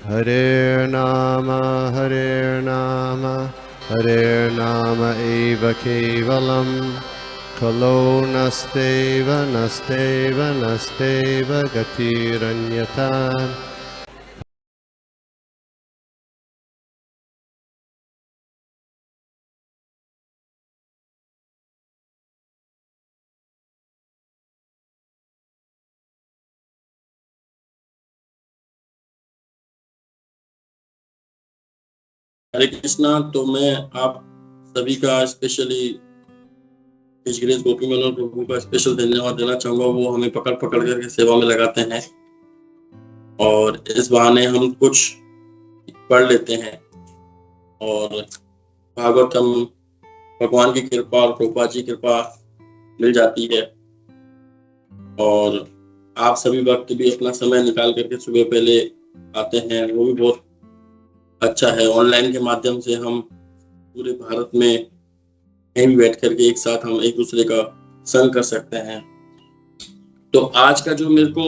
Hare Nama Hare Nama eva kevalam Kalo nasteva nasteva nasteva gatiranyata. हरे कृष्णा। तो मैं आप सभी का स्पेशली ऋषिकेश गोपी मनोहर प्रभु का स्पेशल धन्यवाद देना चाहूंगा। वो हमें पकड़ पकड़ करके सेवा में लगाते हैं और इस बहाने हम कुछ पढ़ लेते हैं और भागवतम भगवान की कृपा और प्रभुपाद जी की कृपा मिल जाती है। और आप सभी वक्त भी अपना समय निकाल करके सुबह पहले आते हैं, वो भी बहुत अच्छा है। ऑनलाइन के माध्यम से हम पूरे भारत में कहीं भी बैठ करके एक साथ हम एक दूसरे का संग कर सकते हैं। तो आज का जो मेरे को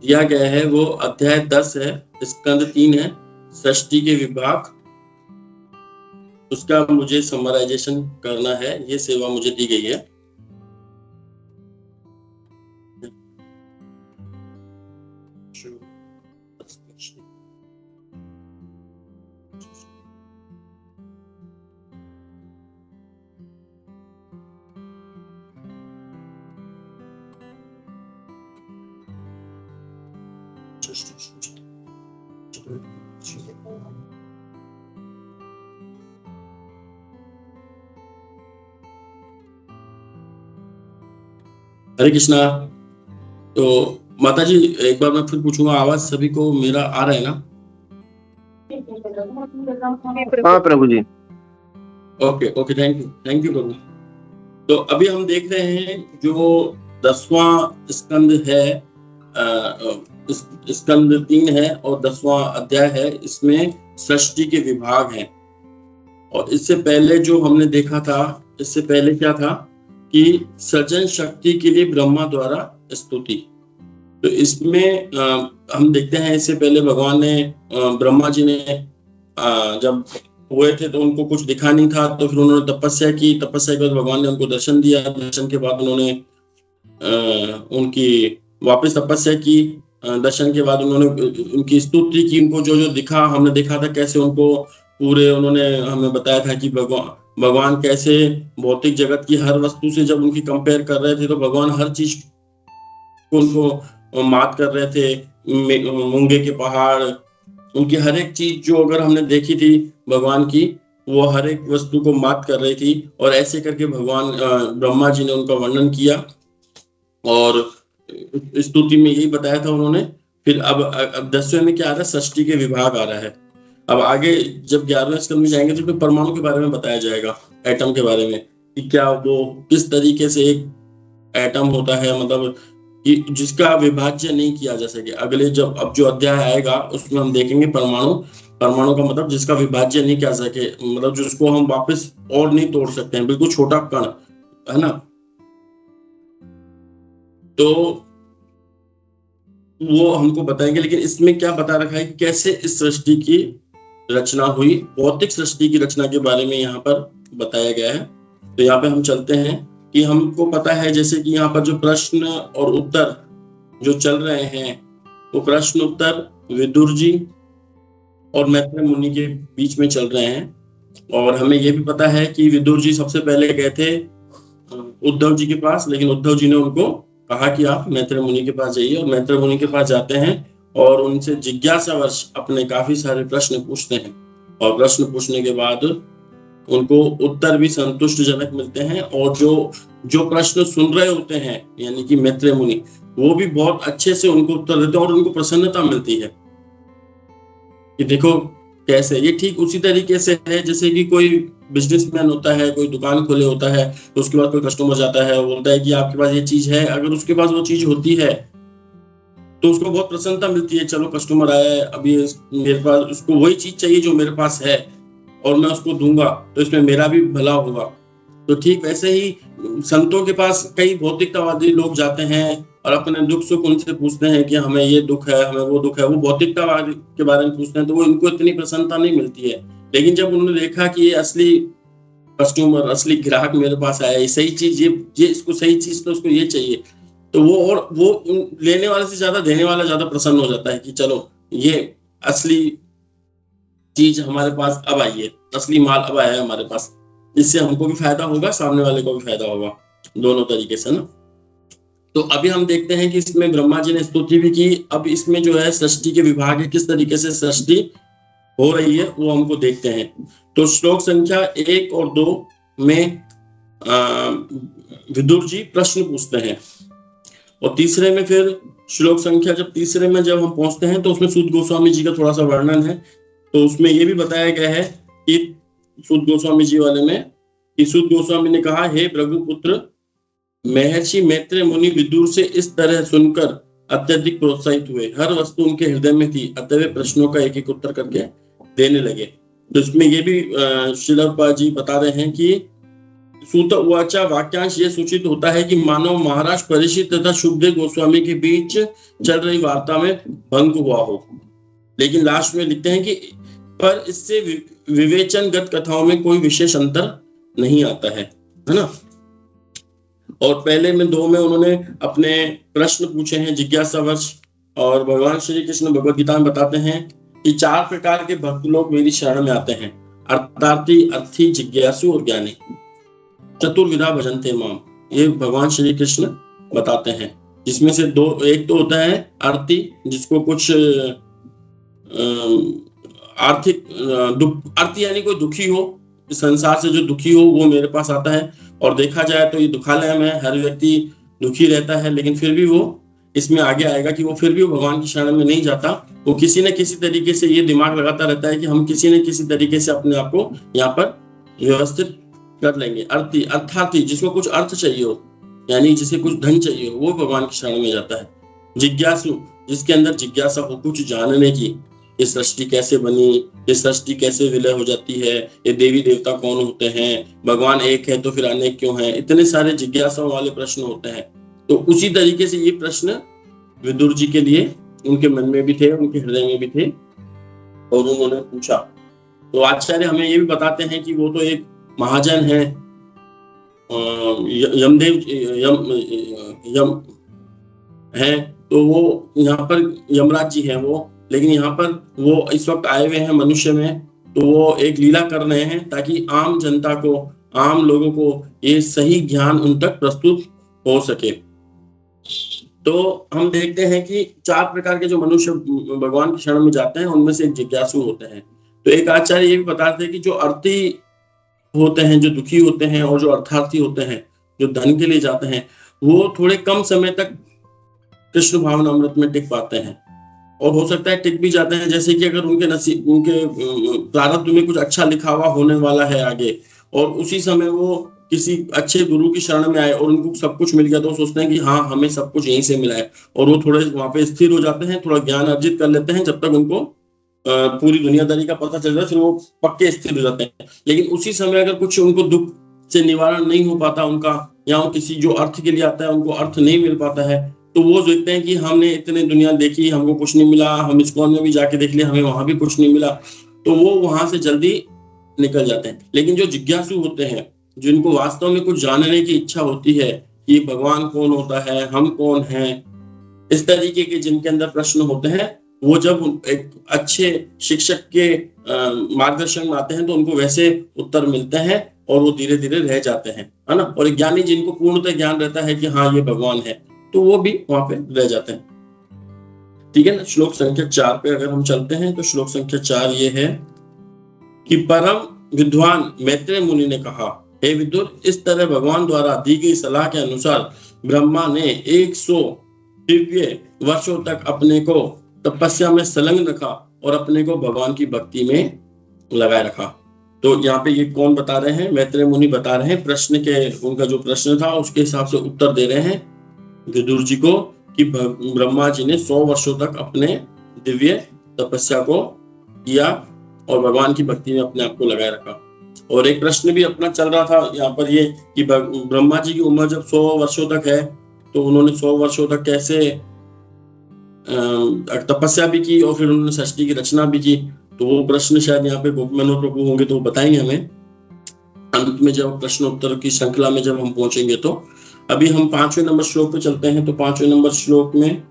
दिया गया है वो अध्याय 10 है, स्कंद 3 है, सृष्टि के विभाग। उसका मुझे समराइजेशन करना है, ये सेवा मुझे दी गई है। हरे कृष्णा। तो माता जी एक बार मैं फिर पूछूंगा, आवाज सभी को मेरा आ रहा है ना? हाँ प्रभु जी। ओके ओके, थैंक यू प्रभु। तो अभी हम देख रहे हैं जो 10वां स्कंद है, स्कंद 3 है और 10वां अध्याय है। इसमें सृष्टि के विभाग हैं। और इससे पहले जो हमने देखा था, इससे पहले क्या था कि सृजन शक्ति के लिए ब्रह्मा द्वारा स्तुति। तो इसमें हम देखते हैं, इससे पहले भगवान ने ब्रह्मा जी ने जब हुए थे तो उनको कुछ दिखा नहीं था, तो फिर उन्होंने तपस्या की। तपस्या के बाद भगवान ने उनको दर्शन दिया। दर्शन के बाद उन्होंने उनकी वापस तपस्या की। दर्शन के बाद उन्होंने उनकी स्तुति की। उनको जो जो दिखा, हमने देखा था कैसे उनको पूरे उन्होंने हमें बताया था कि भगवान कैसे भौतिक जगत की हर वस्तु से जब उनकी कंपेयर कर रहे थे तो भगवान हर चीज को उनको मात कर रहे थे। मूंगे के पहाड़, उनकी हर एक चीज जो अगर हमने देखी थी भगवान की, वो हर एक वस्तु को मात कर रही थी। और ऐसे करके भगवान ब्रह्मा जी ने उनका वर्णन किया और स्तुति में यही बताया था उन्होंने। फिर अब 10वें में क्या आ रहा है, सृष्टि के विभाग आ रहा है। अब आगे जब 11वें स्कंद में जाएंगे तो परमाणु के बारे में बताया जाएगा, एटम के बारे में, कि क्या वो किस तरीके से एक एटम होता है, मतलब कि जिसका विभाज्य नहीं किया जा सके। अगले अब जो अध्याय आएगा उसमें हम देखेंगे परमाणु। परमाणु का मतलब जिसका विभाज्य नहीं किया सके, मतलब जिसको हम वापस और नहीं तोड़ सकते हैं, बिल्कुल छोटा कण, है ना। तो वो हमको बताएंगे। लेकिन इसमें क्या बता रखा है कि कैसे इस सृष्टि की रचना हुई, भौतिक सृष्टि की रचना के बारे में यहाँ पर बताया गया है। तो यहाँ पे हम चलते हैं कि हमको पता है जैसे कि यहाँ पर जो प्रश्न और उत्तर जो चल रहे हैं, वो प्रश्न उत्तर विदुर जी और मैत्रेय मुनि के बीच में चल रहे हैं। और हमें ये भी पता है कि विदुर जी सबसे पहले गए थे उद्धव जी के पास, लेकिन उद्धव जी ने उनको कहा कि आप मैत्रेय मुनि के पास जाइए। और मैत्रेय मुनि के पास जाते हैं और उनसे जिज्ञासावश अपने काफी सारे प्रश्न पूछते हैं। और प्रश्न पूछने के बाद उनको उत्तर भी संतुष्टजनक मिलते हैं। और जो प्रश्न सुन रहे होते हैं, यानी कि मैत्रेय मुनि, वो भी बहुत अच्छे से उनको उत्तर देते हैं और उनको प्रसन्नता मिलती है कि देखो कैसे। ये ठीक उसी तरीके से है जैसे कि कोई बिजनेसमैन होता है, कोई दुकान खोले होता है, तो उसके बाद कोई कस्टमर जाता है, वो बोलता है कि आपके पास ये चीज है। अगर उसके पास वो चीज होती है तो उसको बहुत प्रसन्नता मिलती है, चलो कस्टमर आया है, अभी मेरे पास उसको वही चीज चाहिए जो मेरे पास है और मैं उसको दूंगा तो इसमें मेरा भी भला होगा। तो ठीक वैसे ही संतों के पास कई भौतिकतावादी लोग जाते हैं, और अपने दुख सुख उनसे पूछते हैं कि हमें ये दुख है, हमें वो दुख है, वो भौतिकता के बारे में पूछते हैं, तो वो इनको इतनी प्रसन्नता नहीं मिलती है। लेकिन जब उन्होंने देखा कि ये असली कस्टमर, असली ग्राहक मेरे पास आया, ये सही चीज, ये इसको सही चीज, तो उसको ये चाहिए, तो वो लेने वाले से ज्यादा देने वाला ज्यादा प्रसन्न हो जाता है कि चलो ये असली चीज हमारे पास अब आई है, असली माल अब आया है हमारे पास, इससे हमको भी फायदा होगा, सामने वाले को भी फायदा होगा, दोनों तरीके से ना। तो अभी हम देखते हैं कि इसमें ब्रह्मा जी ने स्तुति भी की। अब इसमें जो है सृष्टि के विभाग है, किस तरीके से सृष्टि हो रही है वो हमको देखते हैं। तो श्लोक संख्या 1 और 2 में विदुर जी प्रश्न पूछते हैं, और तीसरे में फिर श्लोक संख्या तीसरे में जब हम पहुंचते हैं तो उसमें सूत गोस्वामी जी का थोड़ा सा वर्णन है। तो उसमें ये भी बताया गया है कि सूत गोस्वामी जी वाले में कि सूत गोस्वामी ने कहा, हे भृगुपुत्र, महर्षि मैत्रेय मुनि विदुर से इस तरह सुनकर अत्यधिक प्रोत्साहित हुए। हर वस्तु उनके हृदय में थी, अतः वे प्रश्नों का एक एक उत्तर करके देने लगे। तो इसमें ये भी श्रील प्रभुपाद जी बता रहे हैं कि सूत उवाचा वाक्यांश ये सूचित होता है कि मानव महाराज परीक्षित तथा सुखदेव गोस्वामी के बीच चल रही वार्ता में भंग हुआ हो। लेकिन लास्ट में लिखते हैं कि पर इससे विवेचनगत कथाओं में कोई विशेष अंतर नहीं आता है ना। और पहले में 2 में उन्होंने अपने प्रश्न पूछे हैं जिज्ञासावश, और भगवान श्री कृष्ण भगवद गीता में बताते हैं कि 4 प्रकार के भक्त लोग मेरी शरण में आते हैं, अर्थार्थी, अर्थी, जिज्ञासु और ज्ञानी। चतुर्विधा भजन्ते माम, ये भगवान श्री कृष्ण बताते हैं, जिसमें से एक तो होता है अर्थी, जिसको कुछ आर्थिक अर्थी यानी कोई दुखी हो, संसार से जो दुखी हो वो मेरे पास आता है। और देखा जाए तो ये दुखालय में हर व्यक्ति दुखी रहता है, लेकिन फिर भी वो इसमें आगे आएगा कि वो फिर भी भगवान की शरण में नहीं जाता, वो किसी न किसी तरीके से ये दिमाग लगाता रहता है कि हम किसी न किसी तरीके से अपने आप को यहाँ पर व्यवस्थित कर लेंगे। अर्थी, अर्थार्थी, जिसको कुछ अर्थ चाहिए हो, यानी जिसे कुछ धन चाहिए हो, वो भगवान की शरण में जाता है। जिज्ञासु, जिसके अंदर जिज्ञासा हो कुछ जानने की, ये सृष्टि कैसे बनी, ये सृष्टि कैसे विलय हो जाती है, ये देवी देवता कौन होते हैं, भगवान एक है तो फिर अनेक क्यों है, इतने सारे जिज्ञासाओं वाले प्रश्न होते हैं। तो उसी तरीके से ये प्रश्न विदुर जी के लिए उनके मन में भी थे, उनके हृदय में भी थे, और उन्होंने पूछा। तो आचार्य हमें ये भी बताते हैं कि वो तो एक महाजन है, यमदेव यम है, तो वो यहाँ पर यमराज जी हैं वो, लेकिन यहाँ पर वो इस वक्त आए हुए हैं मनुष्य में, तो वो एक लीला कर रहे हैं ताकि आम जनता को, आम लोगों को ये सही ज्ञान उन तक प्रस्तुत हो सके। तो हम देखते हैं कि 4 प्रकार के जो मनुष्य भगवान की शरण में जाते हैं उनमें से एक जिज्ञासु होते हैं। तो एक आचार्य ये भी बताते हैं कि जो अर्थी होते हैं, जो दुखी होते हैं, और जो अर्थार्थी होते हैं, जो धन के लिए जाते हैं, वो थोड़े कम समय तक कृष्ण भावना अमृत में टिक पाते हैं, और हो सकता है टिक भी जाते हैं, जैसे कि अगर उनके नसीब, उनके प्रारब्ध में कुछ अच्छा लिखा हुआ होने वाला है आगे, और उसी समय वो किसी अच्छे गुरु की शरण में आए और उनको सब कुछ मिल गया, तो सोचते हैं कि हाँ हमें सब कुछ यहीं से मिला है, और वो थोड़े वहां पे स्थिर हो जाते हैं, थोड़ा ज्ञान अर्जित कर लेते हैं, जब तक उनको पूरी दुनियादारी का पता चल जाए फिर वो पक्के स्थिर हो जाते हैं। लेकिन उसी समय अगर कुछ उनको दुख से निवारण नहीं हो पाता उनका, या वो किसी जो अर्थ के लिए आता है उनको अर्थ नहीं मिल पाता है, तो वो देखते हैं कि हमने इतने दुनिया देखी, हमको कुछ नहीं मिला, हम इस्कॉन में भी जाके देख लिया, हमें वहां भी कुछ नहीं मिला, तो वो वहां से जल्दी निकल जाते हैं। लेकिन जो जिज्ञासु होते हैं, जिनको वास्तव में कुछ जानने की इच्छा होती है कि भगवान कौन होता है, हम कौन हैं, इस तरीके के जिनके अंदर प्रश्न होते हैं, वो जब एक अच्छे शिक्षक के मार्गदर्शन में आते हैं तो उनको वैसे उत्तर मिलते हैं, और वो धीरे धीरे रह जाते हैं, है ना। और ज्ञानी जिनको पूर्णतः ज्ञान रहता है कि हाँ ये भगवान है, तो वो भी वहां पे रह जाते हैं। ठीक है ना। श्लोक संख्या 4 पे अगर हम चलते हैं तो श्लोक संख्या 4 ये है कि परम विद्वान मैत्रेय मुनि ने कहा, हे विदुर, इस तरह भगवान द्वारा दी गई सलाह के अनुसार ब्रह्मा ने 100 दिव्य वर्षों तक अपने को तपस्या में संलग्न रखा और अपने को भगवान की भक्ति में लगाए रखा। तो यहाँ पे ये कौन बता रहे हैं? मैत्रेय मुनि बता रहे हैं, प्रश्न के, उनका जो प्रश्न था उसके हिसाब से उत्तर दे रहे हैं विदुर जी को कि ब्रह्मा जी ने 100 वर्षों तक अपने दिव्य तपस्या को किया और भगवान की भक्ति में अपने आप को लगाए रखा। और एक प्रश्न भी अपना चल रहा था यहाँ पर ये कि ब्रह्मा जी की उम्र जब 100 वर्षों तक है तो उन्होंने 100 वर्षों तक कैसे तपस्या भी की और फिर उन्होंने सृष्टि की रचना भी की। तो वो प्रश्न शायद यहाँ पे गोप मनोहर प्रभु होंगे तो वो बताएंगे हमें अंत में, जब प्रश्नोत्तर की श्रृंखला में जब हम पहुंचेंगे। तो अभी हम 5वें नंबर श्लोक पे चलते हैं। तो 5वें नंबर श्लोक में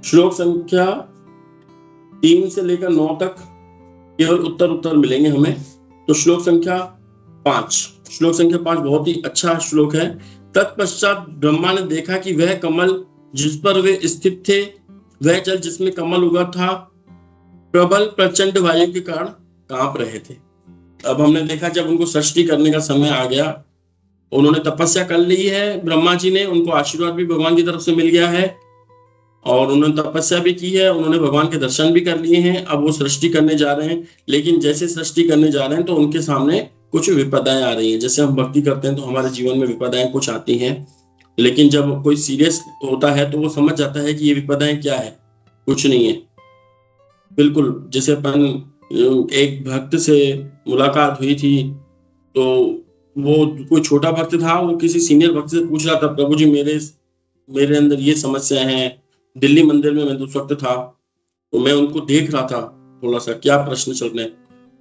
श्लोक संख्या 3 से लेकर 9 तक केवल उत्तर मिलेंगे हमें। तो श्लोक संख्या 5 बहुत ही अच्छा श्लोक है। तत्पश्चात ब्रह्मा ने देखा कि वह कमल जिस पर वे स्थित थे, वह जल जिसमें कमल उगा था, प्रबल प्रचंड वायु के कारण कांप रहे थे। अब हमने देखा जब उनको सृष्टि करने का समय आ गया, उन्होंने तपस्या कर ली है, ब्रह्मा जी ने, उनको आशीर्वाद भी भगवान की तरफ से मिल गया है और उन्होंने तपस्या भी की है, उन्होंने भगवान के दर्शन भी कर लिए हैं। अब वो सृष्टि करने जा रहे हैं, लेकिन जैसे सृष्टि करने जा रहे हैं तो उनके सामने कुछ विपदाएं आ रही हैं। जैसे हम भक्ति करते हैं तो हमारे जीवन में विपदाएं कुछ आती हैं, लेकिन जब कोई सीरियस होता है तो वो समझ जाता है कि ये विपदाएं क्या है, कुछ नहीं है। बिल्कुल जैसे अपन एक भक्त से मुलाकात हुई थी, तो वो कोई छोटा भक्त था, वो किसी सीनियर भक्त से पूछ रहा था, प्रभु जी मेरे अंदर ये समस्या है। दिल्ली मंदिर में मैं उस वक्त था, तो मैं उनको देख रहा था थोड़ा सा क्या प्रश्न चल रहे हैं।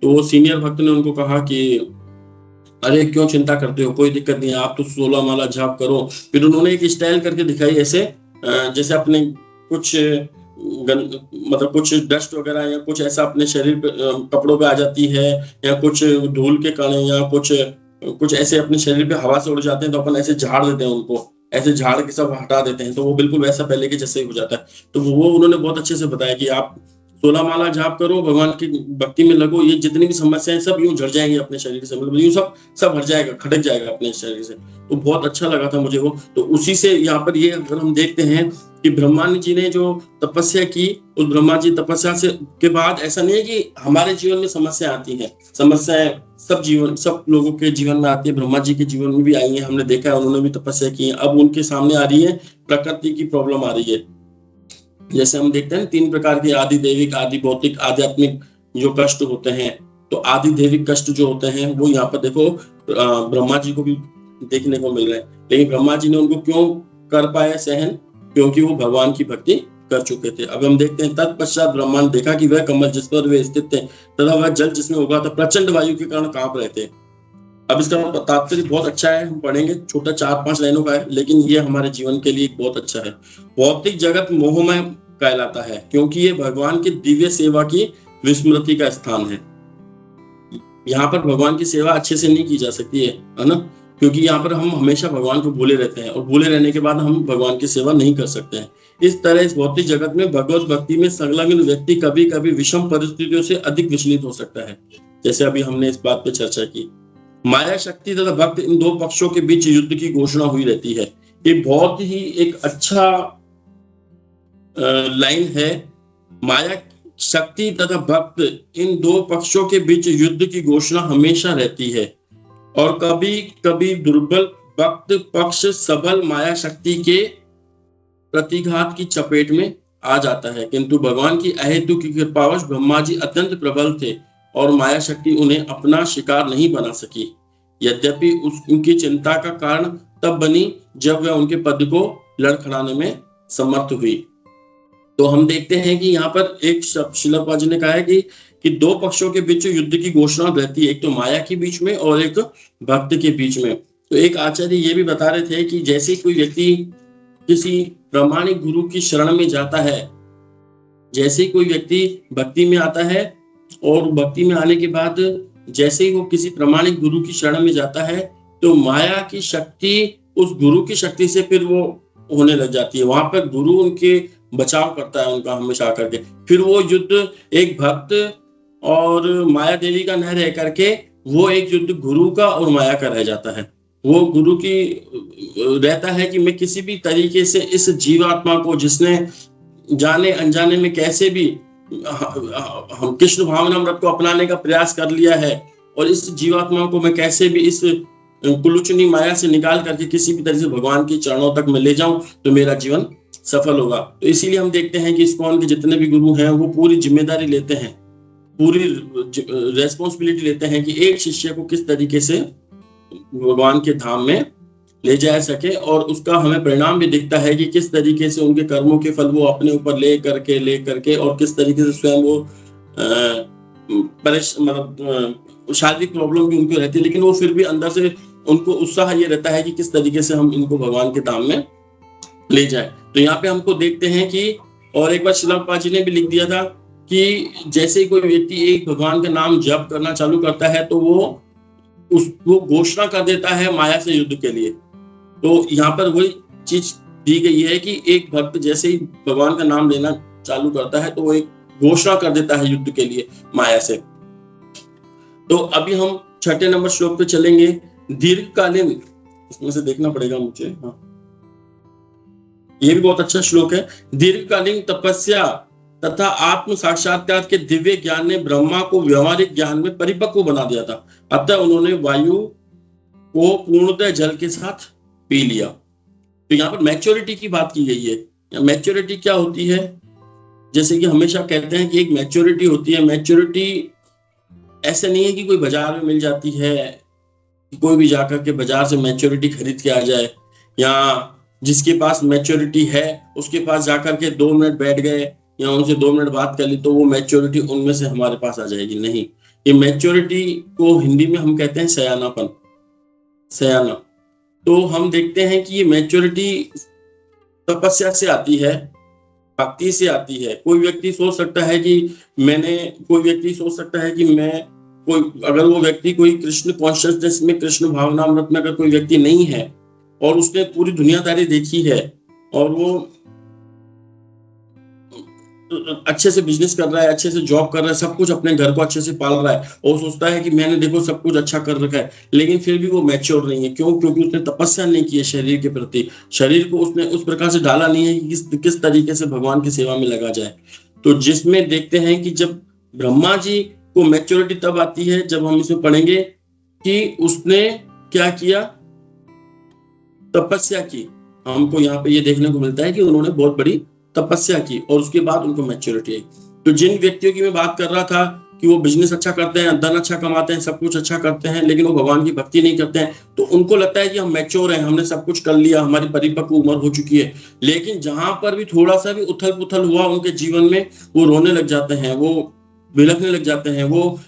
तो वो सीनियर भक्त ने उनको कहा कि अरे क्यों चिंता करते हो, कोई दिक्कत नहीं है, आप तो 16 माला जाप करो। फिर उन्होंने एक स्टाइल करके दिखाई, ऐसे जैसे अपने कुछ मतलब कुछ डस्ट वगैरह या कुछ ऐसा अपने शरीर पे कपड़ों पे आ जाती है, या कुछ धूल के कण या कुछ ऐसे अपने शरीर पे हवा से उड़ जाते हैं, तो अपन ऐसे झाड़ देते हैं उनको, ऐसे झाड़ के सब हटा देते हैं, तो वो बिल्कुल वैसा पहले के जैसे ही हो जाता है। तो वो उन्होंने बहुत अच्छे से बताया कि आप 16 माला जाप करो, भगवान की भक्ति में लगो, ये जितनी भी समस्याएं सब यूं झड़ जाएंगी अपने शरीर से, मतलब यूं सब हट जाएगा, खटक जाएगा अपने शरीर से। तो बहुत अच्छा लगा था मुझे वो। तो उसी से यहाँ पर ये अगर हम देखते हैं कि ब्रह्मा जी ने जो तपस्या की, उस ब्रह्मा जी तपस्या से के बाद ऐसा नहीं है कि हमारे जीवन में समस्या आती है, समस्याएं सब लोगों के जीवन में आती है, ब्रह्मा जी के जीवन में भी आई है, हमने देखा है, उन्होंने भी तपस्या की है। अब उनके सामने आ रही है प्रकृति की प्रॉब्लम आ रही है। जैसे हम देखते हैं 3 प्रकार के, आदि दैविक, आदि भौतिक, आध्यात्मिक जो कष्ट होते हैं। तो आदि दैविक कष्ट जो होते हैं वो यहाँ पर देखो ब्रह्मा जी को भी देखने को मिल रहे हैं, लेकिन ब्रह्मा जी ने उनको क्यों कर पाए सहन, क्योंकि वो भगवान की भक्ति कर चुके थे। अब हम देखते हैं तत्पश्चात ब्रह्मा ने देखा कि वह कमल जिस पर वे स्थित थे तथा वह जल जिसमें उगा था प्रचंड वायु के कारण कांप रहे थे। अब इसका तात्पर्य बहुत अच्छा है, हम पढ़ेंगे, छोटा 4-5 लाइनों का है, लेकिन ये हमारे जीवन के लिए बहुत अच्छा है। भौतिक जगत मोहमय कहलाता है क्योंकि ये भगवान की दिव्य सेवा की विस्मृति का स्थान है। यहाँ पर भगवान की सेवा अच्छे से नहीं की जा सकती है ना, क्योंकि यहाँ पर हम हमेशा भगवान को भूले रहते हैं और भूले रहने के बाद हम भगवान की सेवा नहीं कर सकते हैं। इस तरह इस भौतिक जगत में भगवत भक्ति में संलग्न व्यक्ति कभी कभी विषम परिस्थितियों से अधिक विचलित हो सकता है, जैसे अभी हमने इस बात पे चर्चा की। माया शक्ति तथा भक्त इन 2 पक्षों के बीच युद्ध की घोषणा हुई रहती है। ये बहुत ही एक अच्छा लाइन है। माया शक्ति तथा भक्त इन 2 पक्षों के बीच युद्ध की घोषणा हमेशा रहती है और कभी कभी दुर्बल भक्त पक्ष सबल माया शक्ति के प्रतिघात की चपेट में आ जाता है, किंतु भगवान की अहेतु की कृपावश ब्रह्मा जी अत्यंत प्रबल थे और माया शक्ति उन्हें अपना शिकार नहीं बना सकी। यद्यपि उनकी चिंता का कारण तब बनी जब वह उनके पद को लड़खड़ाने में समर्थ हुई। तो हम देखते हैं कि यहाँ पर एक श्रील प्रभुपाद जी ने कहा है कि 2 पक्षों के बीच युद्ध की घोषणा रहती है, एक तो माया के बीच में और एक भक्त के बीच में। तो एक आचार्य ये भी बता रहे थे कि जैसे कोई व्यक्ति किसी प्रामाणिक गुरु की शरण में जाता है, जैसे कोई व्यक्ति भक्ति में आता है और भक्ति में आने के बाद जैसे ही वो किसी प्रामाणिक गुरु की शरण में जाता है, तो माया की शक्ति उस गुरु की शक्ति से फिर वो होने लग जाती है। वहां पर गुरु उनके बचाव करता है उनका हमेशा आकर के। फिर वो युद्ध एक भक्त और माया देवी का न रह करके वो एक युद्ध गुरु का और माया का रह जाता है। वो गुरु की रहता है कि मैं किसी भी तरीके से इस जीवात्मा को, जिसने जाने अनजाने में कैसे भी हम कृष्ण भावनामृत को अपनाने का प्रयास कर लिया है, और इस जीवात्मा को मैं कैसे भी इस कुलुचनी माया से निकाल करके किसी भी तरह से भगवान के चरणों तक मैं ले जाऊं तो मेरा जीवन सफल होगा। तो इसीलिए हम देखते हैं कि इस्कॉन के जितने भी गुरु हैं वो पूरी जिम्मेदारी लेते हैं, पूरी रेस्पॉन्सिबिलिटी लेते हैं कि एक शिष्य को किस तरीके से भगवान के धाम में ले जा सके, और उसका हमें परिणाम भी दिखता है कि किस तरीके से उनके कर्मों के फल वो अपने ऊपर ले करके और किस तरीके से स्वयं वो शारीरिक प्रॉब्लम भी उनको रहती है, लेकिन वो फिर भी अंदर से उनको उत्साह ये रहता है कि किस तरीके से हम इनको भगवान के धाम में ले जाए। तो यहाँ पे हमको देखते हैं कि, और एक बार श्रील प्रभुपाद जी ने भी लिख दिया था कि जैसे ही कोई व्यक्ति एक भगवान का नाम जप करना चालू करता है तो वो घोषणा कर देता है माया से युद्ध के लिए। तो यहाँ पर वही चीज दी गई है कि एक भक्त जैसे ही भगवान का नाम लेना चालू करता है तो वो एक घोषणा कर देता है युद्ध के लिए माया से। तो अभी हम 6 नंबर श्लोक पे चलेंगे। दीर्घकालीन, इसमें से देखना पड़ेगा मुझे, हाँ ये भी बहुत अच्छा श्लोक है। दीर्घकालीन तपस्या तथा आत्म साक्षात्कार के दिव्य ज्ञान ने ब्रह्मा को व्यवहारिक ज्ञान में परिपक्व बना दिया था, अतः उन्होंने वायु को पूर्णतः जल के साथ पी लिया। तो यहाँ पर मैच्योरिटी की बात की गई है। मैच्योरिटी क्या होती है? जैसे कि हमेशा कहते हैं कि एक मैच्योरिटी होती है। मैच्योरिटी ऐसे नहीं है कि कोई बाजार में मिल जाती है, कोई भी जाकर के बाजार से मैच्योरिटी खरीद के आ जाए, या जिसके पास मैच्योरिटी है उसके पास जाकर के 2 मिनट बैठ गए या उनसे 2 मिनट बात कर ली तो वो मैच्योरिटी उनमें से हमारे पास आ जाएगी। नहीं, ये मैच्योरिटी को हिंदी में हम कहते हैं सयानापन, सयाना। तो हम देखते हैं कि ये मैच्योरिटी तपस्या से आती है, भक्ति से आती है। कोई व्यक्ति सोच सकता है कि अगर वो व्यक्ति कोई कृष्ण कॉन्शियसनेस में, कृष्ण भावनामृत में अगर कोई व्यक्ति नहीं है और उसने पूरी दुनियादारी देखी है और वो अच्छे से बिजनेस कर रहा है, अच्छे से जॉब कर रहा है, सब कुछ अपने घर को अच्छे से पाल रहा है और सोचता है कि मैंने देखो सब कुछ अच्छा कर रखा है, लेकिन फिर भी वो मैच्योर नहीं है। क्यों? क्योंकि उसने तपस्या नहीं की है शरीर के प्रति, शरीर को उसने उस प्रकार से डाला नहीं है कि किस तरीके से भगवान की सेवा में लगा जाए। तो जिसमें देखते हैं कि जब ब्रह्मा जी को मैच्योरिटी तब आती है, जब हम इसमें पढ़ेंगे कि उसने क्या किया, तपस्या की। हमको यहाँ पे ये देखने को मिलता है कि उन्होंने बहुत बड़ी तपस्या की और उसके बाद उनको मैच्योरिटी आई। तो जिन व्यक्तियों की मैं बात कर रहा था कि वो बिजनेस अच्छा करते हैं, धन अच्छा कमाते हैं, सब कुछ अच्छा करते हैं, लेकिन वो भगवान की भक्ति नहीं करते हैं, तो उनको लगता है कि हम मैच्योर हैं, हमने सब कुछ कर लिया, हमारी परिपक्व उम्र हो चुकी है। लेकिन जहां पर भी थोड़ा सा भी उथल पुथल हुआ उनके जीवन में, वो रोने लग जाते हैं, वो बिलखने लग जाते हैं, वो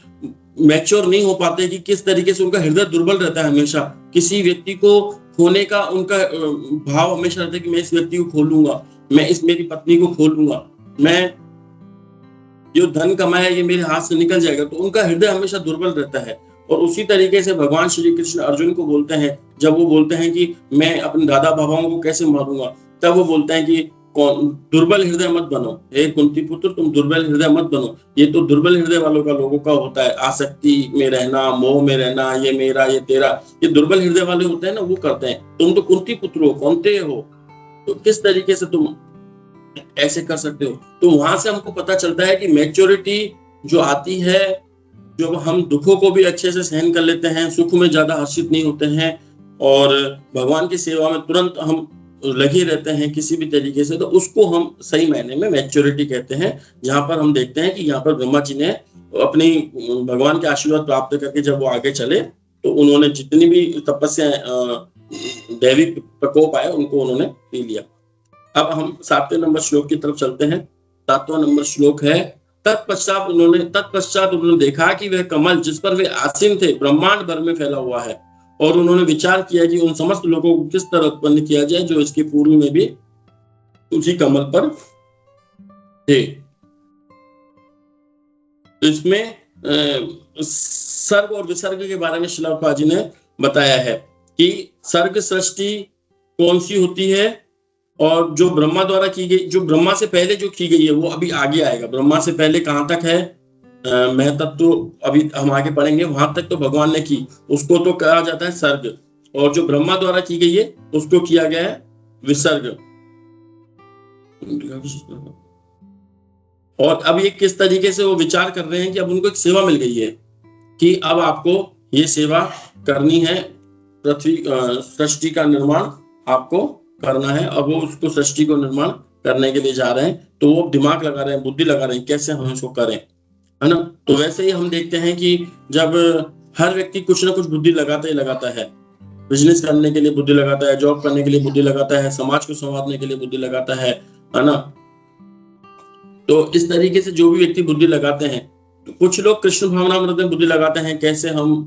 मैच्योर नहीं हो पाते कि किस तरीके से उनका हृदय दुर्बल रहता है। हमेशा किसी व्यक्ति को खोने का उनका भाव हमेशा रहता है कि मैं इस व्यक्ति को खो लूंगा, मैं इस मेरी पत्नी को खो लूंगा, मैं जो धन कमाया ये मेरे हाथ से निकल जाएगा। तो उनका हृदय हमेशा दुर्बल रहता है। और उसी तरीके से भगवान श्री कृष्ण अर्जुन को बोलते हैं, जब वो बोलते हैं कि मैं अपने दादा बाबाओं को कैसे मारूंगा, तब वो बोलते हैं कि दुर्बल हृदय मत बनो, हे कुंती पुत्र तुम दुर्बल हृदय मत बनो। ये तो दुर्बल हृदय वालों का, लोगों का होता है, आसक्ति में रहना, मोह में रहना, ये मेरा ये तेरा, ये दुर्बल हृदय वाले होते हैं ना, वो करते हैं। तुम तो कुंती पुत्र हो, कौनते हो, तो किस तरीके से तुम ऐसे कर सकते हो। तो वहां से हमको पता चलता है कि मैच्योरिटी जो आती है, जो हम दुखों को भी अच्छे से सहन कर लेते हैं, सुख में ज्यादा हर्षित नहीं होते हैं और भगवान की सेवा में तुरंत हम लगे रहते हैं किसी भी तरीके से, तो उसको हम सही मायने में मैच्योरिटी कहते हैं। जहां पर हम देखते हैं कि यहाँ पर ब्रह्मा जी ने अपनी भगवान के आशीर्वाद प्राप्त करके जब वो आगे चले तो उन्होंने जितनी भी तपस्या दैवी प्रकोप आए उनको उन्होंने पी लिया। अब हम 7वें नंबर श्लोक की तरफ चलते हैं। 7वां नंबर श्लोक है, तत्पश्चात उन्होंने देखा कि वह कमल जिस पर वे आसीन थे ब्रह्मांड भर में फैला हुआ है, और उन्होंने विचार किया कि उन समस्त लोगों को किस तरह उत्पन्न किया जाए जो इसके पूर्व में भी उसी कमल पर थे। इसमें सर्ग और विसर्ग के बारे में श्रील प्रभुपाद जी ने बताया है कि सर्ग सृष्टि कौन सी होती है, और जो ब्रह्मा द्वारा की गई, जो ब्रह्मा से पहले जो की गई है वो अभी आगे आएगा। ब्रह्मा से पहले कहाँ तक है, महतत्व तो अभी हम आगे पढ़ेंगे, वहां तक तो भगवान ने की, उसको तो कहा जाता है सर्ग, और जो ब्रह्मा द्वारा की गई है उसको किया गया है विसर्ग। और अब ये किस तरीके से वो विचार कर रहे हैं कि अब उनको एक सेवा मिल गई है कि अब आपको ये सेवा करनी है, पृथ्वी सृष्टि का निर्माण आपको करना है। अब वो उसको सृष्टि को निर्माण करने के लिए जा रहे हैं, तो वो दिमाग लगा रहे हैं, बुद्धि लगा रहे हैं कैसे हम इसको करें, है ना। तो वैसे ही हम देखते हैं कि जब हर व्यक्ति कुछ ना कुछ बुद्धि लगाता ही लगाता है, बिजनेस करने के लिए बुद्धि लगाता है, जॉब करने के लिए बुद्धि लगाता है, समाज को संवारने के लिए बुद्धि लगाता है ना। तो इस तरीके से जो भी व्यक्ति बुद्धि लगाते हैं, तो कुछ लोग कृष्ण भावनामृत में बुद्धि लगाते हैं, कैसे हम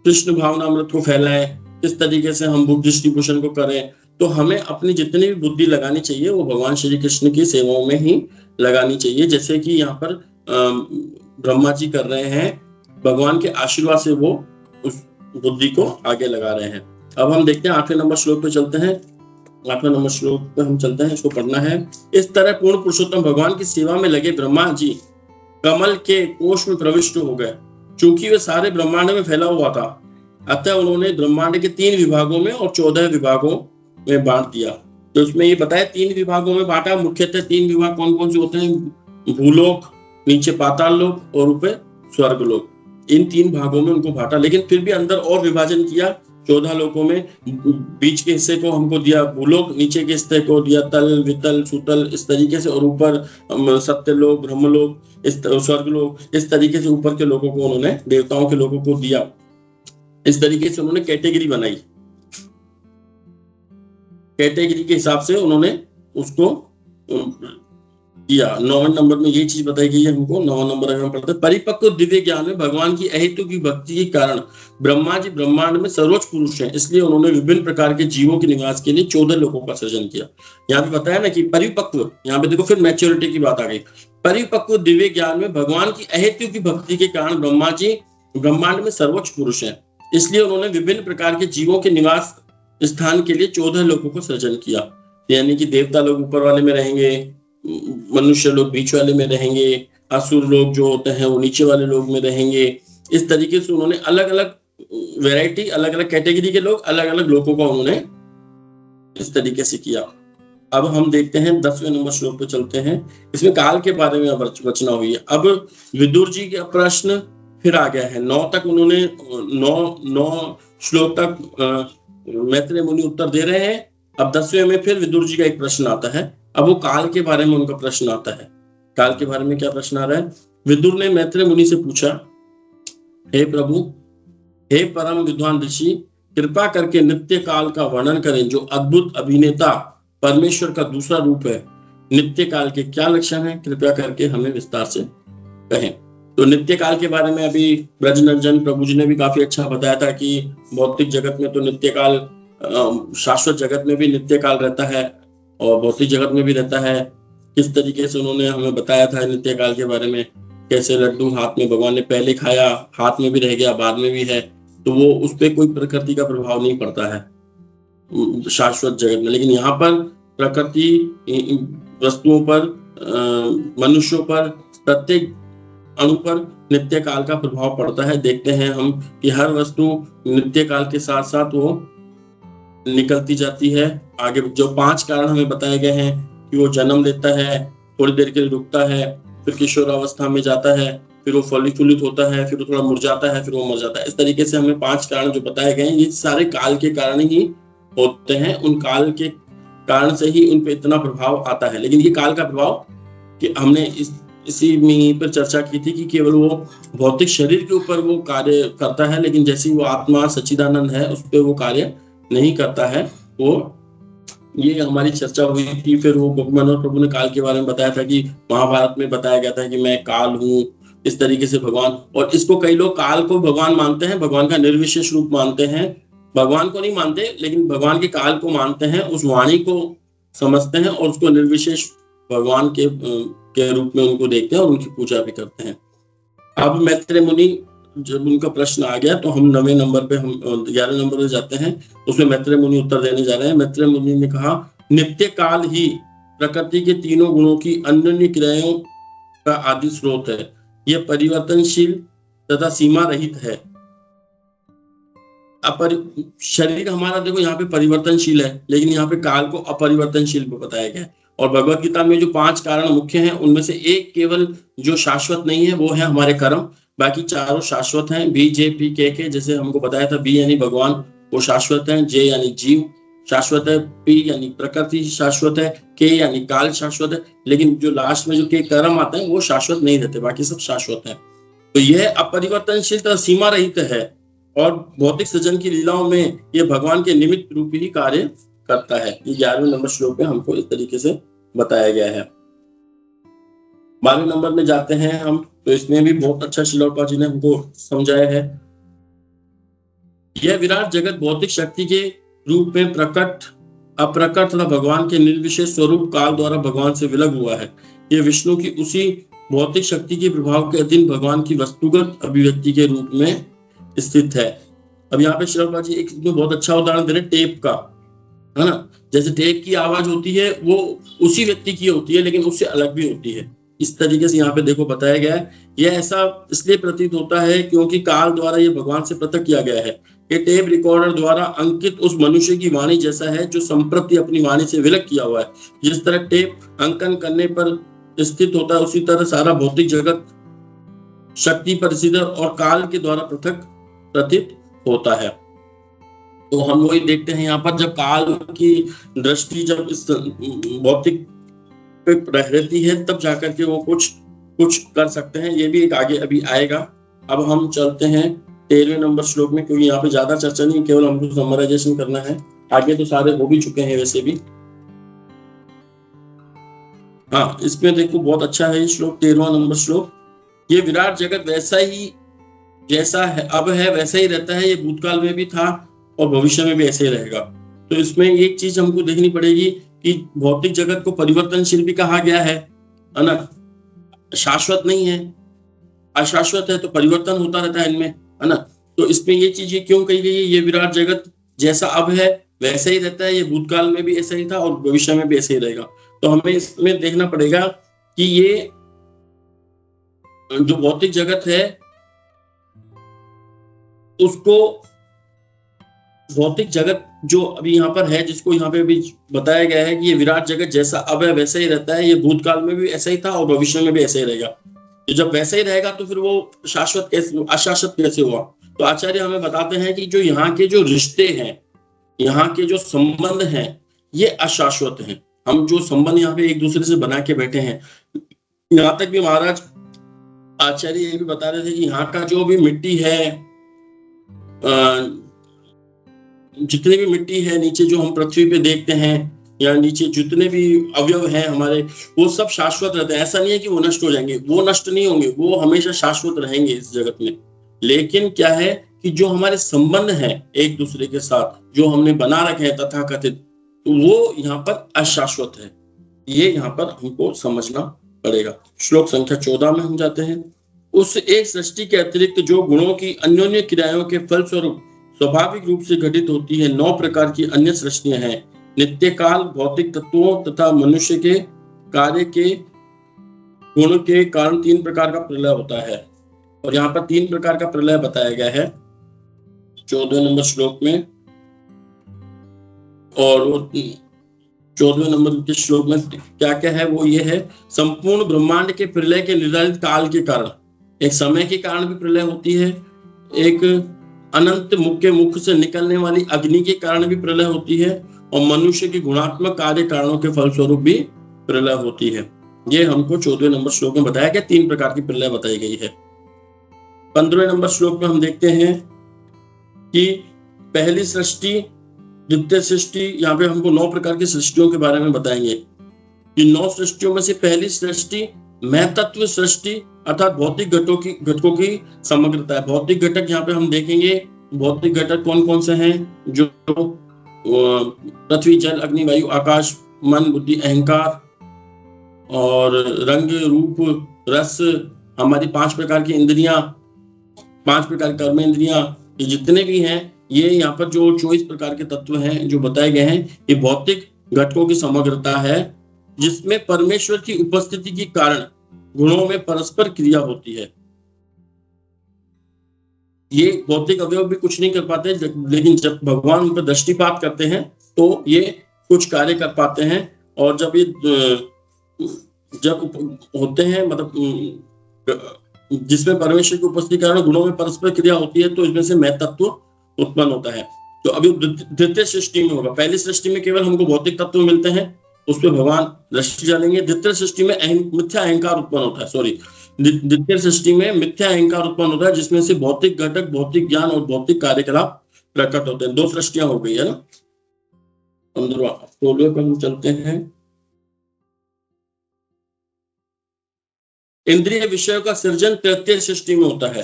कृष्ण भावनामृत को फैलाएं, किस तरीके से हम बुक डिस्ट्रीब्यूशन को करें। तो हमें अपनी जितनी भी बुद्धि लगानी चाहिए वो भगवान श्री कृष्ण की सेवाओं में ही लगानी चाहिए, जैसे कि यहाँ पर ब्रह्मा जी कर रहे हैं। भगवान के आशीर्वाद से वो उस बुद्धि को आगे लगा रहे हैं। अब हम देखते हैं 8वें नंबर श्लोक पे चलते हैं। 8वें नंबर श्लोक पे हम चलते हैं, इसको पढ़ना है। इस तरह पूर्ण पुरुषोत्तम भगवान की सेवा में लगे ब्रह्मा जी कमल के कोष में प्रविष्ट हो गए। चूंकि वे सारे ब्रह्मांड में फैला हुआ था, अतः उन्होंने ब्रह्मांड के 3 विभागों में और 14 विभागों में बांट दिया। तो इसमें ये बताया 3 विभागों में बांटा। मुख्यतः 3 विभाग कौन कौन से होते हैं? भूलोक, नीचे पाताल लोक और ऊपर स्वर्ग लोक। इन 3 भागों में उनको बांटा, लेकिन फिर भी अंदर और विभाजन किया 14 लोकों में। बीच के हिस्से को हमको दिया भूलोक, नीचे के हिस्से को दिया तल, वितल, सुतल, इस तरीके से, और ऊपर सत्यलोक, ब्रह्मलोक, स्वर्गलोक, इस तरीके से ऊपर के लोगों को उन्होंने, देवताओं के लोगों को दिया। इस तरीके से उन्होंने कैटेगरी बनाई। कैटेगरी के हिसाब से उन्होंने उसको किया। 9वें नंबर में ये चीज बताई गई है हमको। 9वां नंबर अगर हम पढ़ते हैं, परिपक्व दिव्य ज्ञान में भगवान की अहेतु की भक्ति के कारण ब्रह्मा जी ब्रह्मांड में सर्वोच्च पुरुष हैं, इसलिए उन्होंने विभिन्न प्रकार के जीवों के निवास के लिए 14 लोगों का सृजन किया। यहाँ पे बताया ना कि परिपक्व, यहाँ पे देखो फिर मैच्योरिटी की बात आ गई। परिपक्व दिव्य ज्ञान में भगवान की अहेतु की भक्ति के कारण ब्रह्मा जी ब्रह्मांड में सर्वोच्च पुरुष हैं, इसलिए उन्होंने विभिन्न प्रकार के जीवों के निवास स्थान के लिए 14 लोगों को सृजन किया। यानी कि देवता लोग ऊपर वाले में रहेंगे, मनुष्य लोग बीच वाले में रहेंगे, असुर लोग जो होते हैं वो नीचे वाले लोग में रहेंगे। इस तरीके से उन्होंने अलग अलग वैरायटी, अलग अलग कैटेगरी के लोग, अलग अलग लोगों का उन्होंने इस तरीके से किया। अब हम देखते हैं 10वें नंबर श्लोक पे चलते हैं। इसमें काल के बारे में रचना हुई है। अब विदुर जी का प्रश्न फिर आ गया है। 9 तक उन्होंने 9 श्लोक तक मैत्रेय मुनि उत्तर दे रहे हैं। अब 10वें में फिर विदुर जी का एक प्रश्न आता है। अब वो काल के बारे में उनका प्रश्न आता है। काल के बारे में क्या प्रश्न आ रहा है? विदुर ने मैत्रेय मुनि से पूछा, हे प्रभु, हे परम विद्वान ऋषि, कृपा करके नित्य काल का वर्णन करें, जो अद्भुत अभिनेता परमेश्वर का दूसरा रूप है। नित्य काल के क्या लक्षण हैं? कृपया करके हमें विस्तार से कहें। तो नित्य काल के बारे में अभी ब्रजनंदन प्रभु जी ने भी काफी अच्छा बताया था कि भौतिक जगत में तो नित्य काल, शाश्वत जगत में भी नित्य काल रहता है और भौतिक जगत में भी रहता है। किस तरीके से उन्होंने हमें बताया था नित्य काल के बारे में, कैसे लड्डू हाथ में भगवान ने पहले खाया, हाथ में भी रह गया, बाद में भी है, तो वो उस पर कोई प्रकृति का प्रभाव नहीं पड़ता है शाश्वत जगत में। लेकिन यहाँ पर प्रकृति वस्तुओं पर, मनुष्यों पर, प्रत्येक अणु पर नित्य काल का प्रभाव पड़ता है। देखते हैं हम कि हर वस्तु नित्य काल के साथ साथ वो निकलती जाती है आगे। जो 5 कारण हमें बताए गए हैं कि वो जन्म लेता है, थोड़ी देर के लिए रुकता है, फिर किशोरावस्था में जाता है, फिर वो फलिफुलित होता है, फिर वो थोड़ा मुरझाता है, फिर वो मर जाता है। इस तरीके से हमें 5 कारण जो बताए गए हैं, ये सारे काल के कारण ही होते हैं। उन काल के कारण से ही उन पे इतना प्रभाव आता है। लेकिन ये काल का प्रभाव कि हमने इसी में पर चर्चा की थी कि केवल वो भौतिक शरीर के ऊपर वो कार्य करता है, लेकिन जैसे वो आत्मा सच्चिदानंद है उस पर वो कार्य नहीं करता है। वो ये हमारी चर्चा हुई थी। फिर वो मनोहर प्रभु ने काल के बारे में बताया था कि महाभारत में बताया गया था कि मैं काल हूँ, इस तरीके से भगवान। और इसको कई लोग काल को भगवान मानते हैं, भगवान का निर्विशेष रूप मानते हैं। भगवान को नहीं मानते, लेकिन भगवान के काल को मानते हैं, उस वाणी को समझते हैं और उसको निर्विशेष भगवान के रूप में उनको देखते हैं और उनकी पूजा भी करते हैं। अब मैत्रेय मुनि, जब उनका प्रश्न आ गया तो हम 9वें नंबर पे, हम 11 नंबर पे जाते हैं। उसमें मैत्रेय मुनि उत्तर देने जा रहे हैं। मैत्रेय मुनि ने कहा, नित्य काल ही प्रकृति के तीनों गुणों की अन्य क्रियाओं का आदि स्रोत है। यह परिवर्तनशील तथा सीमा रहित है। शरीर हमारा देखो यहाँ पे परिवर्तनशील है, लेकिन यहाँ पे काल को अपरिवर्तनशील बताया गया है। और भगवत गीता में जो 5 कारण मुख्य हैं, उनमें से एक केवल जो शाश्वत नहीं है वो है हमारे कर्म। बाकी चारों शाश्वत हैं। बी, जे, पी, के जैसे हमको बताया था। बी यानी भगवान, वो शाश्वत है। जे यानी जीव शाश्वत है। पी यानी प्रकृति शाश्वत है। के यानी काल शाश्वत है। लेकिन जो लास्ट में जो के कर्म आते हैं वो शाश्वत नहीं रहते, बाकी सब शाश्वत है। तो यह अपरिवर्तनशील तथा सीमा रहित है। और भौतिक सृजन की लीलाओं में ये भगवान के निमित्त रूप ही कार्य करता है। ये 11वें नंबर श्लोक में हमको इस तरीके से बताया गया है। 12वें नंबर में जाते हैं हम, तो इसमें भी बहुत अच्छा श्रील प्रभुपाद जी ने हमको समझाया है। यह विराट जगत भौतिक शक्ति के रूप में प्रकट, अप्रकट तथा भगवान के निर्विशेष स्वरूप काल द्वारा भगवान से विलग हुआ है। यह विष्णु की उसी भौतिक शक्ति के प्रभाव के अधीन भगवान की वस्तुगत अभिव्यक्ति के रूप में स्थित है। अब यहाँ पे श्रील प्रभुपाद जी एक बहुत अच्छा उदाहरण दे रहे हैं टेप का, है ना। जैसे टेप की आवाज होती है वो उसी व्यक्ति की होती है लेकिन उससे अलग भी होती है। इस तरीके से यहाँ पे देखो बताया गया है। यह ऐसा इसलिए प्रतीत होता है क्योंकि काल द्वारा ये भगवान से पृथक किया गया है। ये टेप रिकॉर्डर द्वारा अंकित उस मनुष्य की वाणी जैसा है जो संप्रति अपनी वाणी से विलग किया हुआ है। जिस तरह टेप अंकन करने पर स्थित होता है उसी तरह सारा भौतिक जगत शक्ति परिसिद्ध और काल के द्वारा पृथक प्रतीत होता है। तो हम वही देखते हैं यहाँ पर, जब काल की दृष्टि जब इस भौतिक पे रहती है तब जाकर के वो कुछ कर सकते हैं। ये भी एक आगे अभी आएगा। अब हम चलते हैं 13वें नंबर श्लोक में, क्योंकि यहाँ पे ज्यादा चर्चा नहीं, केवल हमको समराइजेशन करना है। आगे तो सारे हो भी चुके हैं वैसे भी। हाँ, इसमें देखो बहुत अच्छा है ये श्लोक, 13वां नंबर श्लोक। ये विराट जगत वैसा ही जैसा है अब है वैसा ही रहता है। ये भूतकाल में भी था और भविष्य में भी ऐसे ही रहेगा। तो इसमें एक चीज हमको देखनी पड़ेगी कि भौतिक जगत को परिवर्तनशील भी कहा गया है ना, शाश्वत नहीं है, अशाश्वत है, तो परिवर्तन होता रहता है इनमें, है ना। तो इसमें ये चीज क्यों कही गई है, ये विराट जगत जैसा अब है वैसा ही रहता है, ये भूतकाल में भी ऐसा ही था और भविष्य में भी ऐसे ही रहेगा। तो हमें इसमें देखना पड़ेगा कि ये जो भौतिक जगत है उसको, भौतिक जगत जो अभी यहाँ पर है जिसको यहाँ पे भी बताया गया है कि ये विराट जगत जैसा अब है वैसा ही रहता है, ये भूतकाल में भी ऐसा ही था और भविष्य में भी ऐसा ही रहेगा। तो जब वैसा ही रहेगा तो फिर वो शाश्वत कैसे, अशाश्वत कैसे हुआ। तो आचार्य हमें बताते हैं कि जो यहाँ के जो रिश्ते हैं, यहाँ के जो संबंध हैं, ये अशाश्वत हैं। हम जो संबंध यहाँ पे एक दूसरे से बना के बैठे हैं, यहाँ तक भी महाराज आचार्य ये भी बता रहे थे कि यहाँ का जो भी मिट्टी है, जितनी भी मिट्टी है नीचे जो हम पृथ्वी पे देखते हैं या नीचे जितने भी अवयव हैं हमारे, वो सब शाश्वत रहते हैं। ऐसा नहीं है कि वो नष्ट हो जाएंगे, वो नष्ट नहीं होंगे, वो हमेशा शाश्वत रहेंगे इस जगत में। लेकिन क्या है कि जो हमारे संबंध हैं एक दूसरे के साथ जो हमने बना रखे हैं तथाकथित, वो यहाँ पर अशाश्वत है। ये यहाँ पर हमको समझना पड़ेगा। श्लोक संख्या 14 में हम जाते हैं। उस एक सृष्टि के अतिरिक्त जो गुणों की अन्योन्य क्रियाओं के फलस्वरूप स्वाभाविक रूप से घटित होती है 9 प्रकार की अन्य सृष्टियां हैं। नित्य काल, भौतिक तत्वों तथा मनुष्य के कार्य के गुण के कारण 3 प्रकार का प्रलय होता है। और यहाँ पर 3 प्रकार का प्रलय बताया गया है 14वें नंबर श्लोक में। और 14वें नंबर के श्लोक में क्या क्या है, वो ये है, संपूर्ण ब्रह्मांड के प्रलय के निर्धारित काल के कारण, एक समय के कारण भी प्रलय होती है, एक अनंत मुख के मुख से निकलने वाली अग्नि के कारण भी प्रलय होती है, और मनुष्य के गुणात्मक कार्य कारणों के फलस्वरूप भी प्रलय होती है। ये हमको 14वें नंबर श्लोक में बताया गया। 3 प्रकार की प्रलय बताई गई है। 15वें नंबर श्लोक में हम देखते हैं कि पहली सृष्टि, द्वितीय सृष्टि, यहाँ पे हमको 9 प्रकार की सृष्टियों के बारे में बताएंगे। कि 9 सृष्टियों में से पहली सृष्टि महतत्व सृष्टि अर्थात भौतिक घटकों की समग्रता है। भौतिक घटक यहाँ पे हम देखेंगे, भौतिक घटक कौन कौन से हैं, जो पृथ्वी, जल, अग्नि, वायु, आकाश, मन, बुद्धि, अहंकार और रंग, रूप, रस, हमारी 5 प्रकार की इंद्रियां, 5 प्रकार की कर्म इंद्रियां, ये जितने भी हैं, ये यहाँ पर जो 24 प्रकार के तत्व हैं जो बताए गए हैं, ये भौतिक घटकों की समग्रता है, जिसमें परमेश्वर की उपस्थिति के कारण गुणों में परस्पर क्रिया होती है। ये भौतिक अवयव भी कुछ नहीं कर पाते, लेकिन जब भगवान उन पर दृष्टिपात करते हैं तो ये कुछ कार्य कर पाते हैं। और जब ये जब होते हैं, मतलब जिसमें परमेश्वर की उपस्थिति के कारण गुणों में परस्पर क्रिया होती है, तो इसमें से मैं तत्व उत्पन्न होता है। तो अभी द्वितीय सृष्टि में होगा। पहली सृष्टि में केवल हमको भौतिक तत्व मिलते हैं, उस पर भगवान दृष्टि डालेंगे। द्वितीय सृष्टि में मिथ्या अहंकार उत्पन्न होता है, द्वितीय सृष्टि में मिथ्या अहंकार उत्पन्न होता है, जिसमें से भौतिक घटक, भौतिक ज्ञान और भौतिक कार्यकलाप प्रकट होते हैं। 2 सृष्टियां हो गई है ना। 16 पर हम चलते हैं। इंद्रिय विषयों का सृजन तृतीय सृष्टि में होता है।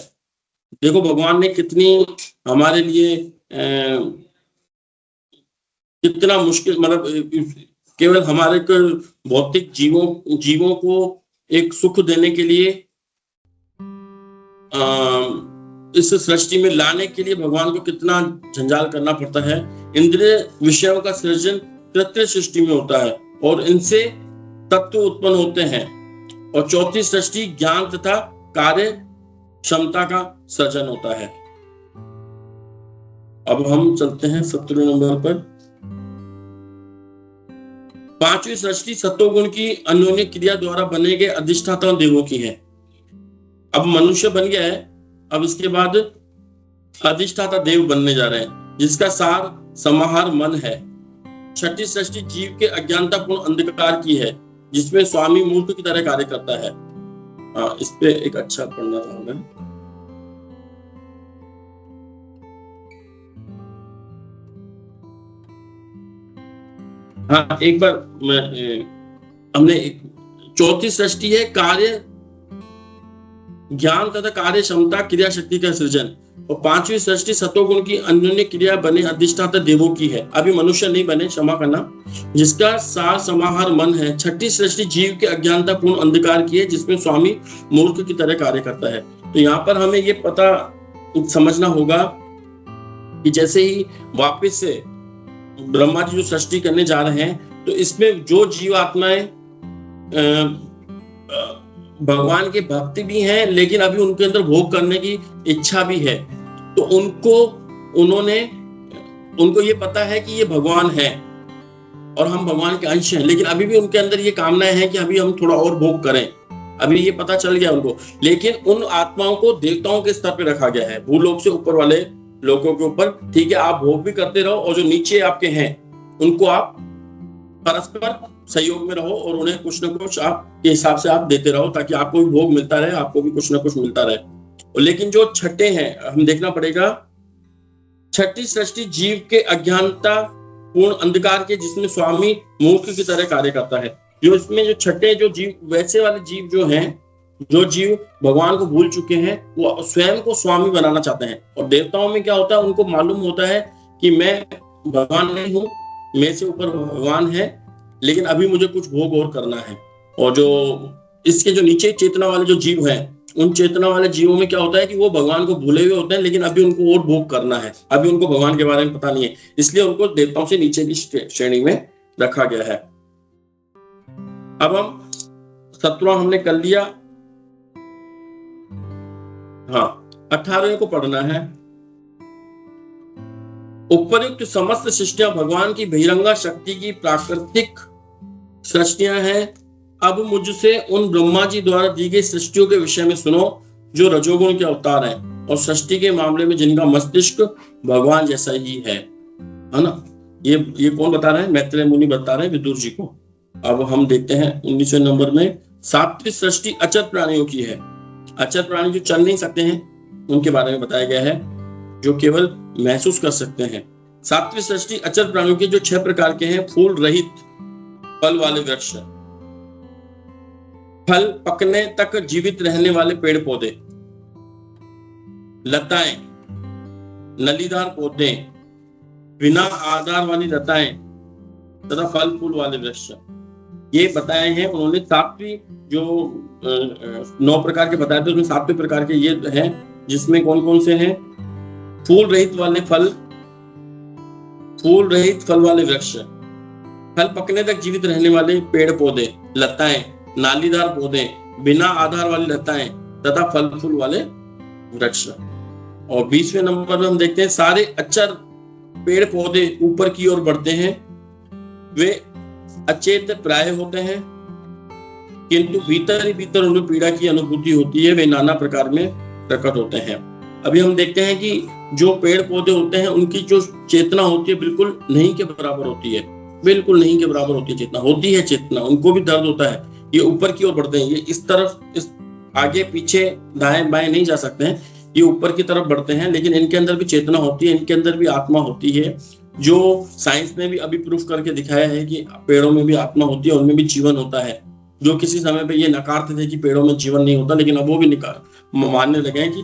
देखो भगवान ने कितनी हमारे लिए कितना मुश्किल, मतलब केवल हमारे भौतिक जीवों को एक सुख देने के लिए इस सृष्टि में लाने के लिए भगवान को कितना झंझाल करना पड़ता है। इंद्रिय विषयों का सृजन तृतीय सृष्टि में होता है और इनसे तत्व उत्पन्न होते हैं। और चौथी सृष्टि ज्ञान तथा कार्य क्षमता का सृजन होता है। अब हम चलते हैं 17 नंबर पर। 5वीं सृष्टि सत्वगुण की अन्योन्य क्रिया द्वारा बने गए अधिष्ठाता देवों की है। अब मनुष्य बन गया है, अब इसके बाद अधिष्ठाता देव बनने जा रहे हैं, जिसका सार समाहार मन है। 6ठी सृष्टि जीव के अज्ञानतापूर्ण अंधकार की है, जिसमें स्वामी मूर्ख की तरह कार्य करता है। इस पे एक अच्छा पढ़ना चाहूंगा। हाँ, एक बार हमने 4थी सृष्टि है कार्य ज्ञान तथा कार्य क्षमता क्रिया शक्ति का सृजन। और 5वीं सृष्टि सत्वगुण की अन्योन्य क्रिया बने अधिष्ठाता देवों की है। अभी मनुष्य नहीं बने, क्षमा करना, जिसका सार समाहार मन है। 6ठी सृष्टि जीव के अज्ञानतापूर्ण अंधकार की है, जिसमें स्वामी मूर्ख की तरह कार्य करता है। तो यहाँ पर हमें ये पता समझना होगा कि जैसे ही वापस से ब्रह्मा जी जो सृष्टि करने जा रहे हैं, तो इसमें जो जीव आत्माएं भगवान के भक्ति भी हैं, लेकिन अभी उनके अंदर भोग करने की इच्छा भी है, तो उनको ये पता है कि ये भगवान है और हम भगवान के अंश हैं, लेकिन अभी भी उनके अंदर ये कामनाएं हैं कि अभी हम थोड़ा और भोग करें। अभी ये पता चल गया उनको, लेकिन उन आत्माओं को देवताओं के स्तर पे रखा गया है, भूलोक से ऊपर वाले लोगों के ऊपर। ठीक है, आप भोग भी करते रहो और जो नीचे आपके हैं उनको आप परस्पर सहयोग में रहो और उन्हें कुछ ना कुछ आप के हिसाब से आप देते रहो, ताकि आपको भी भोग मिलता रहे, आपको भी कुछ ना कुछ मिलता रहे। लेकिन जो छठे हैं, हम देखना पड़ेगा। 6ठी सृष्टि जीव के अज्ञानता पूर्ण अंधकार के, जिसमें स्वामी मूर्ख की तरह कार्य करता है। जो इसमें जो छठे जो जीव, वैसे वाले जीव जो हैं, जो जीव भगवान को भूल चुके हैं, वो स्वयं को स्वामी बनाना चाहते हैं। और देवताओं में क्या होता है, उनको मालूम होता है कि मैं भगवान नहीं हूं, मेरे से ऊपर भगवान है, लेकिन अभी मुझे कुछ भोग और करना है। और जो इसके जो नीचे चेतना वाले जो जीव हैं, उन चेतना वाले जीवों में क्या होता है कि वो भगवान को भूले हुए होते हैं, लेकिन अभी उनको और भोग करना है, अभी उनको भगवान के बारे में पता नहीं है, इसलिए उनको देवताओं से नीचे की श्रेणी में रखा गया है। अब हम 17वां हमने कर लिया। हाँ, 18वें को पढ़ना है। उपयुक्त समस्त सृष्टियां भगवान की बहिरंगा शक्ति की प्राकृतिक सृष्टियां हैं। अब मुझसे उन ब्रह्मा जी द्वारा दी गई सृष्टियों के विषय में सुनो, जो रजोगुण के अवतार हैं और सृष्टि के मामले में जिनका मस्तिष्क भगवान जैसा ही है ना। ये कौन बता रहे हैं? मैत्रेय मुनि बता रहे हैं विदुर जी को। अब हम देखते हैं 19वें नंबर में। 7वीं सृष्टि अचर प्राणियों की है। अचर प्राणी जो चल नहीं सकते हैं, उनके बारे में बताया गया है, जो केवल महसूस कर सकते हैं। 7वीं सृष्टि अचर प्राणियों के, जो 6 प्रकार के हैं। फूल रहित फल वाले वृक्ष, फल पकने तक जीवित रहने वाले पेड़ पौधे, लताएं, नलीदार पौधे, बिना आधार वाली लताएं तथा फल फूल वाले वृक्ष, ये बताए हैं उन्होंने। 7वीं जो 9 प्रकार के बताए थे, उसमें 7वें प्रकार के ये हैं, जिसमें कौन कौन से हैं? फूल रहित फल वाले वृक्ष, फल पकने तक जीवित रहने वाले पेड़ पौधे, लताएं, नालीदार पौधे, बिना आधार वाली लताएं तथा फल फूल वाले वृक्ष। और 20वें नंबर में हम देखते हैं, सारे अचर पेड़ पौधे ऊपर की ओर बढ़ते हैं, वे अचेत प्राय होते हैं, किंतु भीतर ही भीतर उन्हें पीड़ा की अनुभूति होती है, वे नाना प्रकार में प्रकट होते हैं। अभी हम देखते हैं कि जो पेड़ पौधे होते हैं, उनकी जो चेतना होती है बिल्कुल नहीं के बराबर होती है, बिल्कुल नहीं के बराबर होती है चेतना, होती है चेतना, उनको भी दर्द होता है, ये ऊपर की ओर बढ़ते हैं, ये इस तरफ आगे पीछे दाएं बाएं नहीं जा सकते हैं, ये ऊपर की तरफ बढ़ते हैं, लेकिन इनके अंदर भी चेतना होती है, इनके अंदर भी आत्मा होती है, जो साइंस ने भी अभी प्रूफ करके दिखाया है कि पेड़ों में भी आत्मा होती है, उनमें भी जीवन होता है। जो किसी समय पे ये नकारते थे कि पेड़ों में जीवन नहीं होता, लेकिन अब वो भी मानने लगे हैं कि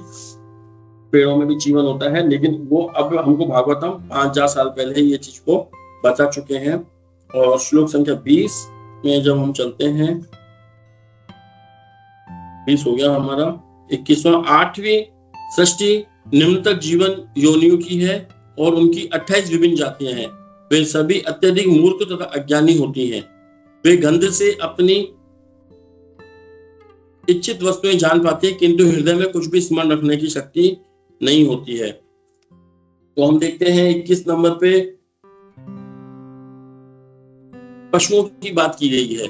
पेड़ों में भी जीवन होता है। लेकिन वो अब हमको भागवतम 5000 साल पहले ये चीज को बता चुके हैं। और श्लोक संख्या 20 में जब हम चलते हैं, 20 हो गया हमारा, 21वां, 8वीं सृष्टि निम्नतक जीवन योनियों की है और उनकी 28 विभिन्न जातियां हैं। वे सभी अत्यधिक मूर्ख तथा अज्ञानी होती हैं। वे गंध से अपनी इच्छित वस्तुएं जान पाती है, किंतु हृदय में कुछ भी स्मरण रखने की शक्ति नहीं होती है। तो हम देखते हैं 21 नंबर पे पशुओं की बात की गई है।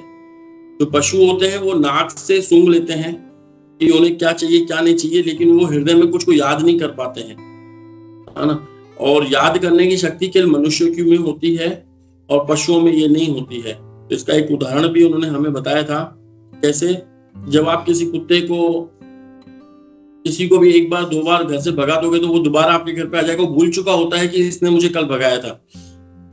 जो पशु होते हैं वो नाक से सूंघ लेते हैं कि उन्हें क्या चाहिए क्या नहीं चाहिए, लेकिन वो हृदय में कुछ को याद नहीं कर पाते हैं, है ना। और याद करने की शक्ति केवल मनुष्यों की में होती है और पशुओं में ये नहीं होती है। इसका एक उदाहरण भी उन्होंने हमें बताया था, कैसे जब आप किसी कुत्ते को, किसी को भी एक बार दो बार घर से भगा दोगे तो वो दोबारा आपके घर पे आ जाएगा। वो भूल चुका होता है कि इसने मुझे कल भगाया था।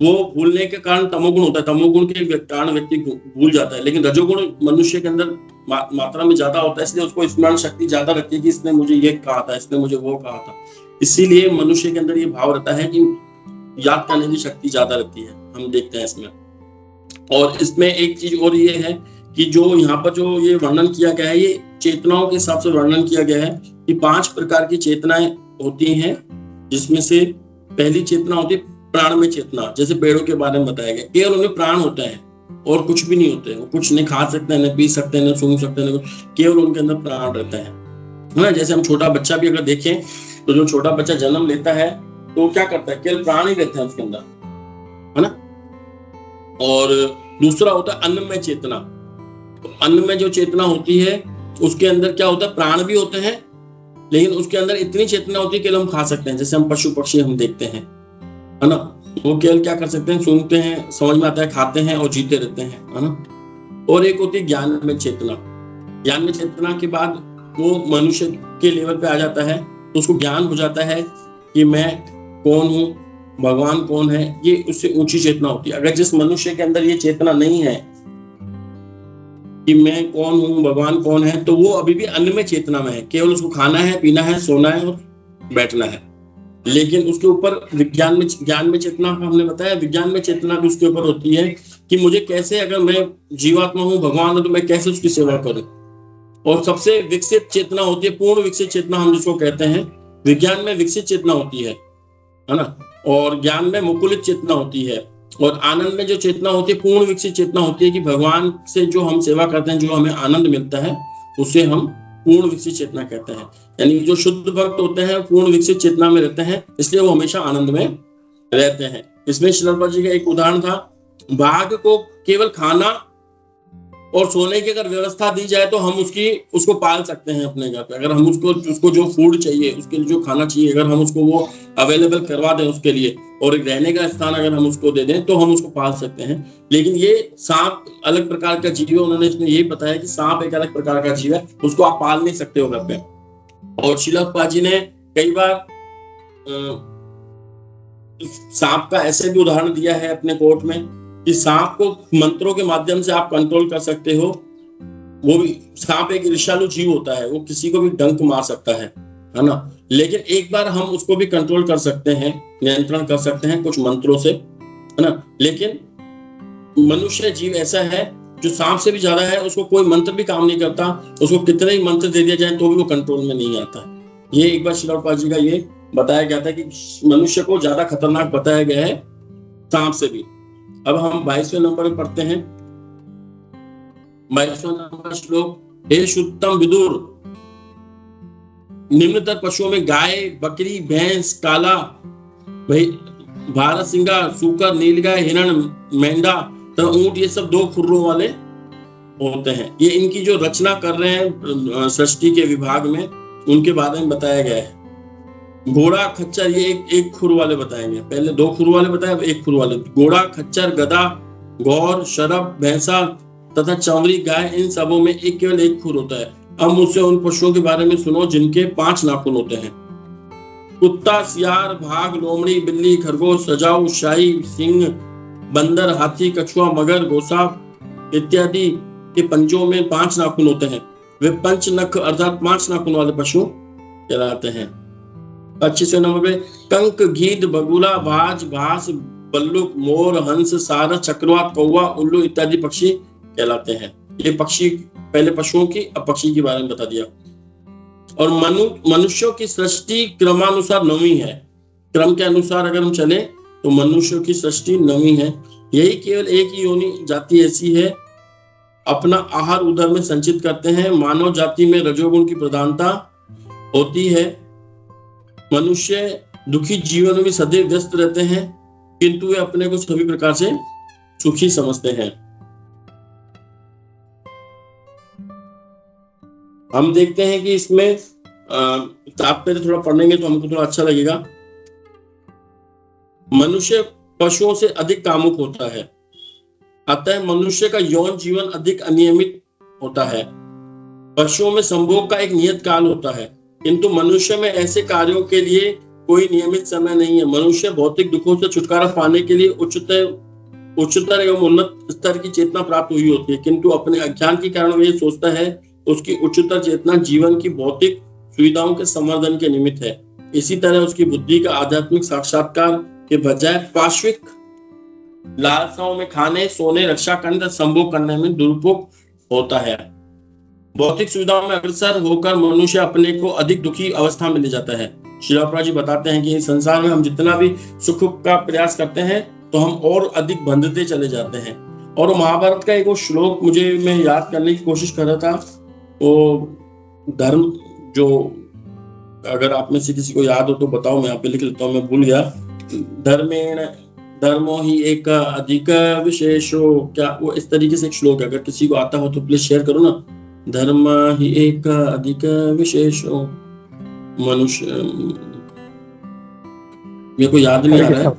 वो भूलने के कारण तमोगुण होता है, तमोगुण के कारण व्यक्ति भूल जाता है। लेकिन रजोगुण मनुष्य के अंदर मात्रा में ज्यादा होता है, इसलिए उसको स्मरण शक्ति ज्यादा रहती है कि इसने मुझे ये कहा था, इसने मुझे वो कहा था। इसीलिए मनुष्य के अंदर ये भाव रहता है कि याद करने की शक्ति ज्यादा रहती है, हम देखते हैं इसमें। और इसमें एक चीज और ये है कि जो यहाँ पर जो ये वर्णन किया गया है, ये चेतनाओं के हिसाब से वर्णन किया गया है कि 5 प्रकार की चेतनाएं होती हैं, जिसमें से पहली चेतना होती है प्राणमय चेतना। जैसे पेड़ों के बारे में बताया गया, केवल उनमें प्राण होता है और कुछ भी नहीं होते। वो कुछ नहीं खा सकते, न पी सकते, न सूंघ सकते, न केवल उनके अंदर प्राण रहता है ना। जैसे हम छोटा बच्चा भी अगर देखें तो जो छोटा बच्चा जन्म लेता है तो क्या करता है, केवल प्राण ही रहते हैं उसके अंदर, है ना। और दूसरा होता है अन्नमय चेतना। तो अन्न में जो चेतना होती है उसके अंदर क्या होता है, प्राण भी होते हैं, लेकिन उसके अंदर इतनी चेतना होती है कि हम खा सकते हैं। जैसे हम पशु पक्षी हम देखते हैं, है ना, वो केवल क्या कर सकते हैं, सूंघते हैं, समझ में आता है, खाते हैं और जीते रहते हैं, है ना। और एक होती है ज्ञान में चेतना। ज्ञान में चेतना के बाद वो मनुष्य के लेवल पे आ जाता है, तो उसको ज्ञान हो जाता है कि मैं कौन हूँ, भगवान कौन है। ये उससे ऊंची चेतना होती है। अगर जिस मनुष्य के अंदर ये चेतना नहीं है कि मैं कौन हूँ, भगवान कौन है, तो वो अभी भी अन्नमय चेतना में है। केवल उसको खाना है, पीना है, सोना है और बैठना है। लेकिन उसके ऊपर ज्ञान में चेतना हमने बताया, विज्ञान में चेतना भी उसके ऊपर होती है कि मुझे कैसे, अगर मैं जीवात्मा हूँ, भगवान है, तो मैं कैसे उसकी सेवा करूं। और सबसे विकसित चेतना होती है पूर्ण विकसित चेतना, हम जिसको कहते हैं। विज्ञान में विकसित चेतना होती है ना। और ज्ञान में मुकुलित चेतना होती है। और आनंद में जो चेतना होती है पूर्ण विकसित चेतना होती है कि भगवान से जो हम सेवा करते हैं, जो हमें आनंद मिलता है, उसे हम पूर्ण विकसित चेतना कहते हैं। यानी जो शुद्ध भक्त होते हैं पूर्ण विकसित चेतना में रहते हैं, इसलिए वो हमेशा आनंद में रहते हैं। इसमें श्रील प्रभुपाद जी का एक उदाहरण था, बाघ को केवल खाना और सोने की अगर व्यवस्था दी जाए तो हम उसको पाल सकते हैं अपने घर पे। अगर हम उसको जो फूड चाहिए, उसके लिए जो खाना चाहिए, अगर हम उसको वो अवेलेबल करवा दें उसके लिए, और एक रहने का स्थान अगर हम उसको दे दें, तो हम उसको पाल सकते हैं। लेकिन ये सांप अलग प्रकार का जीव है। उन्होंने इसमें यही बताया कि सांप एक अलग प्रकार का जीव है, उसको आप पाल नहीं सकते हो घर पे। और श्रील प्रभुपाद जी ने कई बार सांप का ऐसे भी उदाहरण दिया है अपने कोर्ट में कि सांप को मंत्रों के माध्यम से आप कंट्रोल कर सकते हो। वो भी सांप एक ईर्ष्यालु जीव होता है, वो किसी को भी डंक मार सकता है ना। लेकिन एक बार हम उसको भी कंट्रोल कर सकते हैं, नियंत्रण कर सकते हैं कुछ मंत्रों से, है ना। लेकिन मनुष्य जीव ऐसा है जो सांप से भी ज्यादा है, उसको कोई मंत्र भी काम नहीं करता। उसको कितने ही मंत्र दे दिया जाए तो भी वो कंट्रोल में नहीं आता। ये एक बार श्रील प्रभुपाद जी का ये बताया गया था कि मनुष्य को ज्यादा खतरनाक बताया गया है सांप से भी। अब हम 22वें नंबर पर पढ़ते हैं। 22वां नंबर श्लोक, हे शुद्धतम विदुर, निम्नतर पशुओं में गाय, बकरी, भैंस, काला, भारतसिंगा, सूकर, नीलगाय, हिरण, मेंढा तथा ऊंट, ये सब 2 खुरों वाले होते हैं। ये इनकी जो रचना कर रहे हैं सृष्टि के विभाग में, उनके बारे में बताया गया है। घोड़ा, खच्चर, ये एक खुर वाले बताए गए। पहले 2 खुर वाले बताए, 1 खुर वाले। घोड़ा, खच्चर, गधा, गौर, शरभ, भैंसा तथा चौरी गाय, इन सबों में केवल 1 खुर होता है। अब मुझसे उन पशुओं के बारे में सुनो जिनके 5 नाखून होते हैं। कुत्ता, सियार, बाघ, लोमड़ी, बिल्ली, खरगोश, सजाऊ, शाही, सिंह, बंदर, हाथी, कछुआ, मगर, गोसा इत्यादि के पंजों में 5 नाखून होते हैं। वे पंच नख अर्थात 5 नाखून वाले पशु कहलाते हैं। 25वें नंबर पे कंक, गीद, बगुला, बाज, घास, बल्लुक, मोर, हंस, सारस, चक्रवात, कौवा, उल्लू इत्यादि पक्षी कहलाते हैं। ये पक्षी पहले पशुओं की, अब पक्षी के बारे में बता दिया। और मनुष्यों की सृष्टि क्रमानुसार 9वीं है। क्रम के अनुसार अगर हम चले तो मनुष्यों की सृष्टि 9वीं है। यही केवल एक ही योनि जाति ऐसी है अपना आहार उदर में संचित करते हैं। मानव जाति में रजोगुण की प्रधानता होती है। मनुष्य दुखी जीवन में सदैव व्यस्त रहते हैं, किंतु वे अपने को सभी प्रकार से सुखी समझते हैं। हम देखते हैं कि इसमें तात्पर्य थोड़ा पढ़ेंगे तो हमको थोड़ा अच्छा लगेगा। मनुष्य पशुओं से अधिक कामुक होता है, अतः मनुष्य का यौन जीवन अधिक अनियमित होता है। पशुओं में संभोग का एक नियत काल होता है, किंतु मनुष्य में ऐसे कार्यों के लिए कोई नियमित समय नहीं है। मनुष्य भौतिक दुखों से छुटकारा पाने के लिए उच्चतर एवं उन्नत स्तर की चेतना प्राप्त हुई होती है, किंतु अपने अज्ञान के कारण वह सोचता है उसकी उच्चतर चेतना जीवन की भौतिक सुविधाओं के संवर्धन के निमित्त है। इसी तरह उसकी बुद्धि का आध्यात्मिक साक्षात्कार के बजाय पार्श्विक लालसाओं में खाने, सोने, रक्षा करने, संभोग करने में दुरुपयोग होता है। भौतिक सुविधाओं में अग्रसर होकर मनुष्य अपने को अधिक दुखी अवस्था में ले जाता है। श्री प्रभुपाद जी बताते हैं कि इस संसार में हम जितना भी सुख का प्रयास करते हैं तो हम और अधिक बंधते चले जाते हैं। और महाभारत का एक वो श्लोक मैं याद करने की कोशिश कर रहा था, वो धर्म जो अगर आप में से किसी को याद हो तो बताओ, मैं यहाँ पे लिख लेता हूँ, मैं भूल गया। धर्मो ही एक अधिक विशेषो, क्या वो इस तरीके से एक श्लोक है, अगर किसी को आता हो तो प्लीज शेयर करो ना। धर्म ही एक अधिक विशेषो, मनुष्य, मेरे को याद नहीं आ रहा है।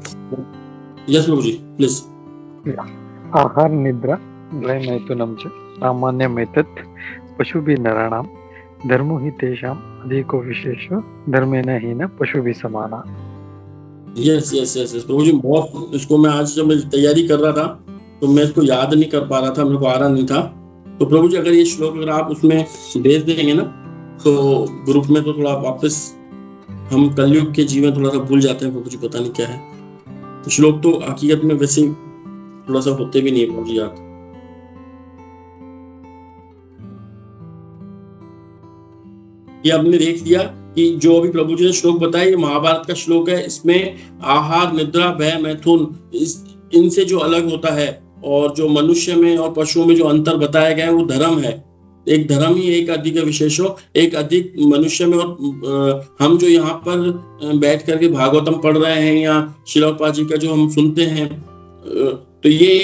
Yes Prabhu ji please. आहार निद्रा द्वैमैथुनं च सामान्यमेतत् पशुभिः नराणां धर्मो हि तेषाम् अधिको विशेषो धर्मेण हीन पशुभिः समाना। यस यस यस प्रभु जी, बहुत इसको मैं आज जब मैं तैयारी कर रहा था तो मैं इसको याद नहीं कर पा रहा था, मेरे को आ रहा नहीं था। तो प्रभु जी अगर ये श्लोक अगर आप उसमें भेज देंगे ना तो ग्रुप में, तो थोड़ा वापस हम कलयुग के जीवन थोड़ा सा भूल जाते हैं प्रभु जी, पता नहीं क्या है। तो श्लोक तो हकीकत में वैसे थोड़ा सा होते भी नहीं प्रभु जी याद। ये आपने देख लिया कि जो अभी प्रभु जी ने श्लोक बताया ये महाभारत का श्लोक है। इसमें आहार, निद्रा, भय, मैथुन इनसे जो अलग होता है और जो मनुष्य में और पशुओं में जो अंतर बताया गया है वो धर्म है। एक धर्म ही एक अधिक विशेषो, एक अधिक मनुष्य में। और हम जो यहाँ पर बैठ करके भागवतम पढ़ रहे हैं या श्री प्रभुपाद जी का जो हम सुनते हैं, तो ये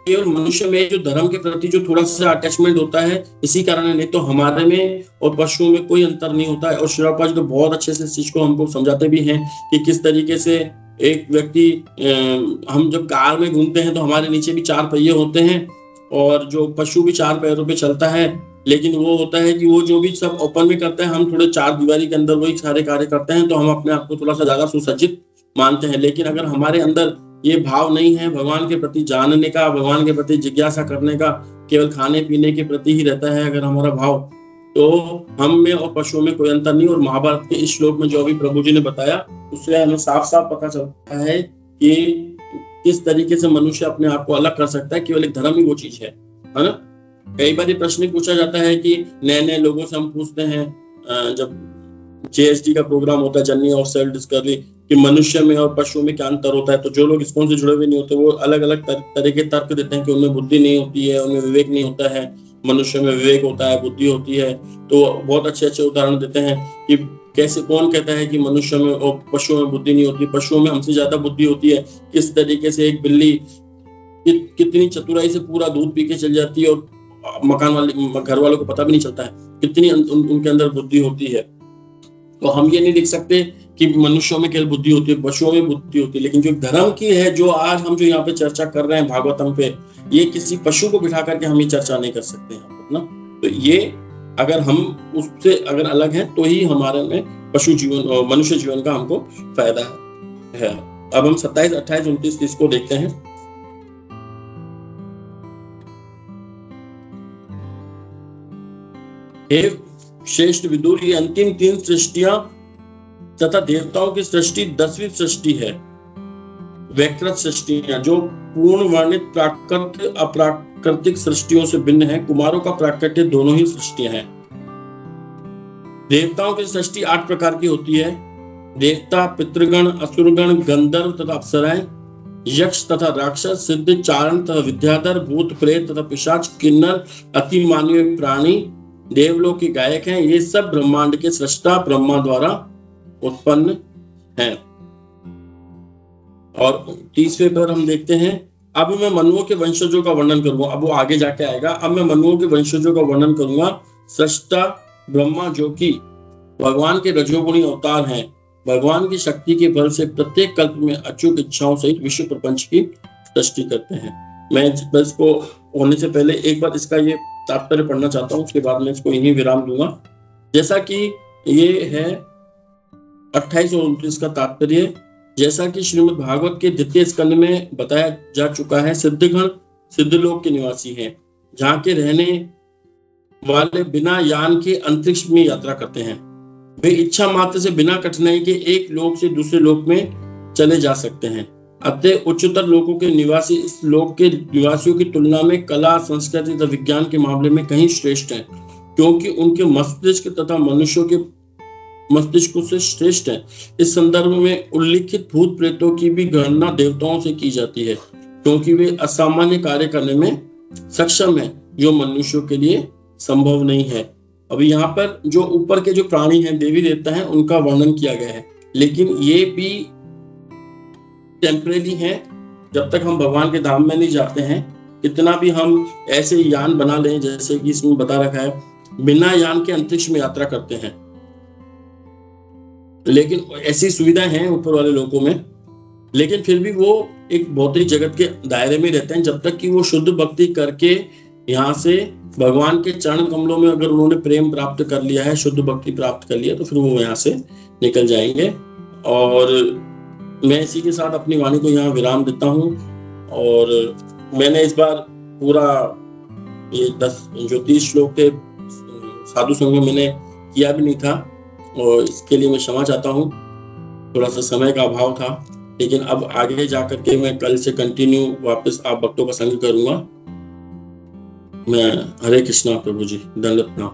केवल मनुष्य में जो धर्म के प्रति जो थोड़ा सा अटैचमेंट होता है इसी कारण है, नहीं तो हमारे में और पशुओं में कोई अंतर नहीं होता है। और श्री प्रभुपाद जी तो बहुत अच्छे से इस चीज को हमको समझाते भी हैं कि किस तरीके से एक व्यक्ति, हम जब कार में घूमते हैं तो हमारे नीचे भी 4 पहिए होते हैं और जो पशु भी 4 पैरों पे चलता है, लेकिन वो होता है कि वो जो भी सब ओपन में करते हैं, हम थोड़े 4 दीवारी के अंदर वही सारे कार्य करते हैं, तो हम अपने आप को थोड़ा सा ज्यादा सुसज्जित मानते हैं। लेकिन अगर हमारे अंदर ये भाव नहीं है भगवान के प्रति जानने का, भगवान के प्रति जिज्ञासा करने का, केवल खाने पीने के प्रति ही रहता है अगर हमारा भाव, तो हम में और पशुओं में कोई अंतर नहीं। और महाभारत के इस श्लोक में जो अभी प्रभु जी ने बताया उससे हमें साफ साफ पता चलता है कि किस तरीके से मनुष्य अपने आप को अलग कर सकता है। केवल एक धर्म ही वो चीज है ना। कई बार ये प्रश्न पूछा जाता है कि नए नए लोगों से हम पूछते हैं, जब JSD का प्रोग्राम होता है, जर्नी ऑफ सेल्फ डिस्कवरी, कि मनुष्य में और पशुओं में क्या अंतर होता है, तो जो लोग इसको से जुड़े हुए नहीं होते वो अलग अलग तरह के तर्क देते हैं कि उनमें बुद्धि नहीं होती है, उनमें विवेक नहीं होता है। मनुष्य में विवेक होता है, बुद्धि होती है। तो बहुत अच्छे अच्छे उदाहरण देते हैं कि कैसे, कौन कहता है कि मनुष्य में और पशुओं में बुद्धि नहीं होती, पशुओं में हमसे ज्यादा बुद्धि होती है। किस तरीके से एक बिल्ली कितनी चतुराई से पूरा दूध पी के चल जाती है और घर वालों को पता भी नहीं चलता है, कितनी उनके अंदर बुद्धि होती है। तो हम ये नहीं देख सकते कि मनुष्यों में केवल बुद्धि होती है, पशुओं में बुद्धि होती है। लेकिन जो धर्म की है, जो आज हम जो यहाँ पे चर्चा कर रहे हैं भागवतम पे, ये किसी पशु को बिठा करके हम ये चर्चा नहीं कर सकते यहाँ पर ना। तो ये अगर हम उससे अगर अलग हैं तो ही हमारे में पशु जीवन और मनुष्य जीवन का हमको फायदा है। अब हम 27, 28, 29, 30 को देखते हैं। हे श्रेष्ठ विदुर, ये अंतिम 3 सृष्टियां तथा देवताओं की सृष्टि 10वीं सृष्टि है। वैकृत सृष्टियां जो पूर्ण वर्णित प्राकृत अप्राकृतिक सृष्टियों से भिन्न है। कुमारों का प्राकृत्य दोनों ही सृष्टियां हैं। देवताओं की सृष्टि 8 प्रकार की होती है। देवता, पितृगण, असुरगण, गंधर्व तथा अप्सराएं, यक्ष तथा राक्षस, सिद्ध, चारण तथा विद्याधर, भूत, प्रेत तथा पिशाच, किन्नर, अति मानवीय प्राणी, देवलोक के गायक हैं। ये सब ब्रह्मांड के सृष्टा ब्रह्मा द्वारा उत्पन्न हैं। और 30वें पर हम देखते हैं, अब मैं मनुओं के वंशजों का वर्णन करूंगा। अब वो आगे जाके आएगा। अब मैं मनुओं के वंशजों का वर्णन करूंगा। सृष्टा ब्रह्मा जो कि भगवान के रजोगुणी अवतार हैं, भगवान की शक्ति के बल से प्रत्येक कल्प में अचूक इच्छाओं सहित विश्व प्रपंच की सृष्टि करते हैं। मैं इसको होने से पहले एक बार इसका ये तात्पर्य पढ़ना चाहता हूँ, उसके बाद मैं इसको यहीं विराम दूंगा। जैसा कि ये है 28 और 29 का तात्पर्य, जैसा कि श्रीमद् भागवत के 2 स्कंद में बताया जा चुका है, सिद्धगण सिद्धलोक के निवासी हैं, जहाँ के रहने वाले बिना यान के अंतरिक्ष में यात्रा करते हैं। वे इच्छा मात्र से बिना कठिनाई के एक लोक से दूसरे लोक में चले जा सकते हैं। अतः उच्चतर लोकों के निवासी इस लोक के निवासियों की तुलना में कला, संस्कृति तथा विज्ञान के मामले में कहीं श्रेष्ठ हैं, क्योंकि उनके मस्तिष्क तथा मनुष्यों के मस्तिष्कों से श्रेष्ठ है। इस संदर्भ में उल्लिखित भूत प्रेतों की भी गणना देवताओं से की जाती है, क्योंकि वे असामान्य कार्य करने में सक्षम है, जो मनुष्यों के लिए संभव नहीं है। अभी यहाँ पर जो ऊपर के जो प्राणी हैं, देवी देवता हैं, उनका वर्णन किया गया है, लेकिन ये भी टेम्परेरी है। जब तक हम भगवान के धाम में नहीं जाते हैं, कितना भी हम ऐसे यान बना लें, जैसे कि इसमें बता रखा है, बिना यान के अंतरिक्ष में यात्रा करते हैं, लेकिन ऐसी सुविधाएं हैं ऊपर वाले लोगों में, लेकिन फिर भी वो एक भौतिक जगत के दायरे में रहते हैं। जब तक कि वो शुद्ध भक्ति करके यहाँ से भगवान के चरण कमलों में अगर उन्होंने प्रेम प्राप्त कर लिया है, शुद्ध भक्ति प्राप्त कर लिया, तो फिर वो यहाँ से निकल जाएंगे। और मैं इसी के साथ अपनी वाणी को यहाँ विराम देता हूँ। और मैंने इस बार पूरा ये 30 श्लोक के साधु संग में मैंने किया भी नहीं था, और इसके लिए मैं क्षमा चाहता हूँ। थोड़ा सा समय का अभाव था, लेकिन अब आगे जाकर के मैं कल से कंटिन्यू वापस आप भक्तों का संग करूंगा। मैं हरे कृष्णा प्रभु जी, दंडवत प्रणाम।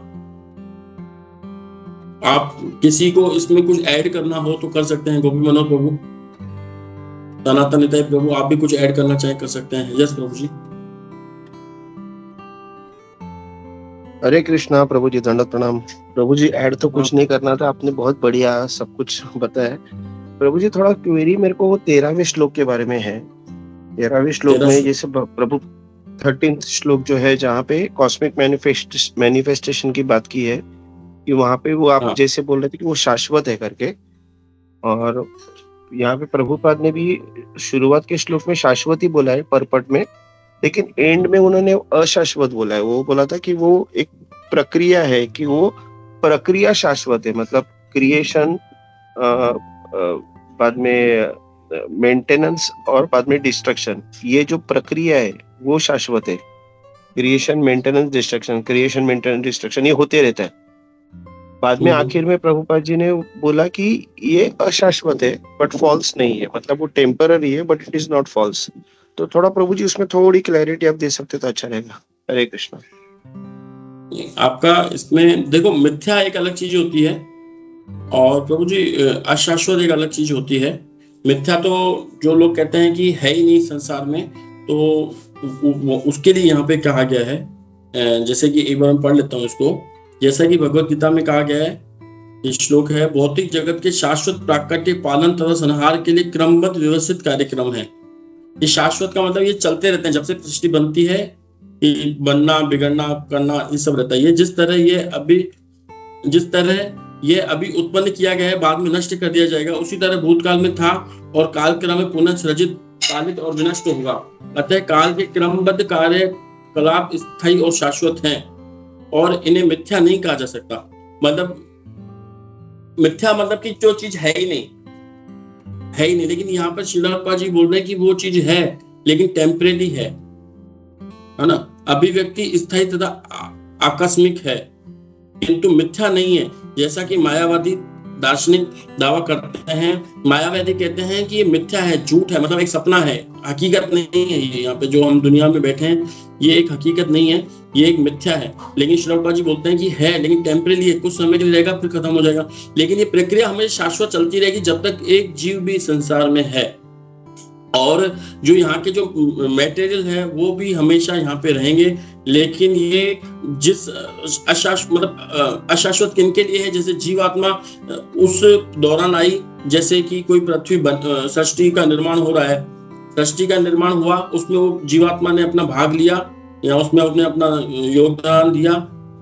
आप किसी को इसमें कुछ ऐड करना हो तो कर सकते हैं। गोपी मनोहर प्रभु, सनातन निताई प्रभु, आप भी कुछ ऐड करना चाहे कर सकते हैं। यस प्रभु जी। हरे कृष्णा प्रभु जी, दंडवत प्रणाम। प्रभु जी ऐड तो कुछ नहीं करना था, आपने बहुत बढ़िया सब कुछ बताया। प्रभु जी थोड़ा क्वेरी मेरे को वो 13वें श्लोक के बारे में है। 13वें श्लोक में जैसे प्रभु 13th श्लोक जो है, जहाँ पे कॉस्मिक मैनिफेस्टेशन की बात की है, कि वहां पे वो आप जैसे बोल रहे थे कि वो शाश्वत है करके, और यहाँ पे प्रभुपाद ने भी शुरुआत के श्लोक में शाश्वत ही बोला है परपट में, लेकिन एंड में उन्होंने अशाश्वत बोला है। वो बोला था कि वो एक प्रक्रिया है, कि वो प्रक्रिया शाश्वत है, मतलब क्रिएशन, बाद में मेंटेनेंस और बाद में डिस्ट्रक्शन, ये जो प्रक्रिया है वो शाश्वत है। Creation, maintenance, destruction, creation, maintenance, destruction, ये होते रहता है। बाद में आखिर में प्रभुपाद जी ने बोला कि ये अशाश्वत है बट फॉल्स नहीं है, मतलब वो टेम्पररी है but it is not false. तो थोड़ा प्रभु जी उसमें थोड़ी क्लैरिटी आप दे सकते तो अच्छा रहेगा। हरे कृष्णा। आपका इसमें देखो, मिथ्या एक अलग चीज होती है और प्रभु जी अशाश्वत एक अलग चीज होती है। मिथ्या तो जो लोग कहते हैं कि है ही नहीं संसार में, तो उसके लिए यहाँ पे कहा गया है। जैसे कि एक बार मैं पढ़ लेता हूँ इसको। जैसा कि भगवत गीता में कहा गया है, ये श्लोक है, भौतिक जगत के शाश्वत प्राकृतिक पालन तथा संहार के लिए क्रमबद्ध व्यवस्थित कार्यक्रम है। ये शाश्वत का मतलब ये चलते रहते हैं, जब से सृष्टि बनती है, कि बनना, बिगड़ना, करना, ये सब रहता है। ये जिस तरह ये अभी उत्पन्न किया गया है, बाद में नष्ट कर दिया जाएगा, उसी तरह भूतकाल में था और कालक्रम में पुनः सृजित, पालित और विनष्ट होगा। अतः काल के क्रमबद्ध कार्यकलाप स्थायी और शाश्वत हैं, और इन्हें मिथ्या नहीं कहा जा सकता। मतलब मिथ्या मतलब कि जो चीज है ही नहीं। लेकिन यहाँ पर श्रील प्रभुपाद जी बोल रहे हैं कि वो चीज है लेकिन टेम्परेरी है ना। अभिव्यक्ति स्थायी तथा आकस्मिक है किंतु मिथ्या नहीं है, जैसा कि मायावादी दार्शनिक दावा करते हैं। मायावादी कहते हैं कि ये मिथ्या है, झूठ है, मतलब एक सपना है, हकीकत नहीं है। ये यहाँ पे जो हम दुनिया में बैठे हैं ये एक हकीकत नहीं है, ये एक मिथ्या है। लेकिन श्रील प्रभुपाद जी बोलते हैं कि है लेकिन टेम्परेरी है, कुछ समय के लिए रहेगा फिर खत्म हो जाएगा। लेकिन ये प्रक्रिया हमेशा शाश्वत चलती रहेगी जब तक एक जीव भी संसार में है, और जो यहाँ के जो मटेरियल है वो भी हमेशा यहाँ पे रहेंगे। लेकिन ये जिस अशाश्वत किनके लिए है, जैसे जीवात्मा उस दौरान आई, जैसे कि कोई पृथ्वी सृष्टि का निर्माण हो रहा है, सृष्टि का निर्माण हुआ, उसमें वो जीवात्मा ने अपना भाग लिया या उसमें उसने अपना योगदान दिया,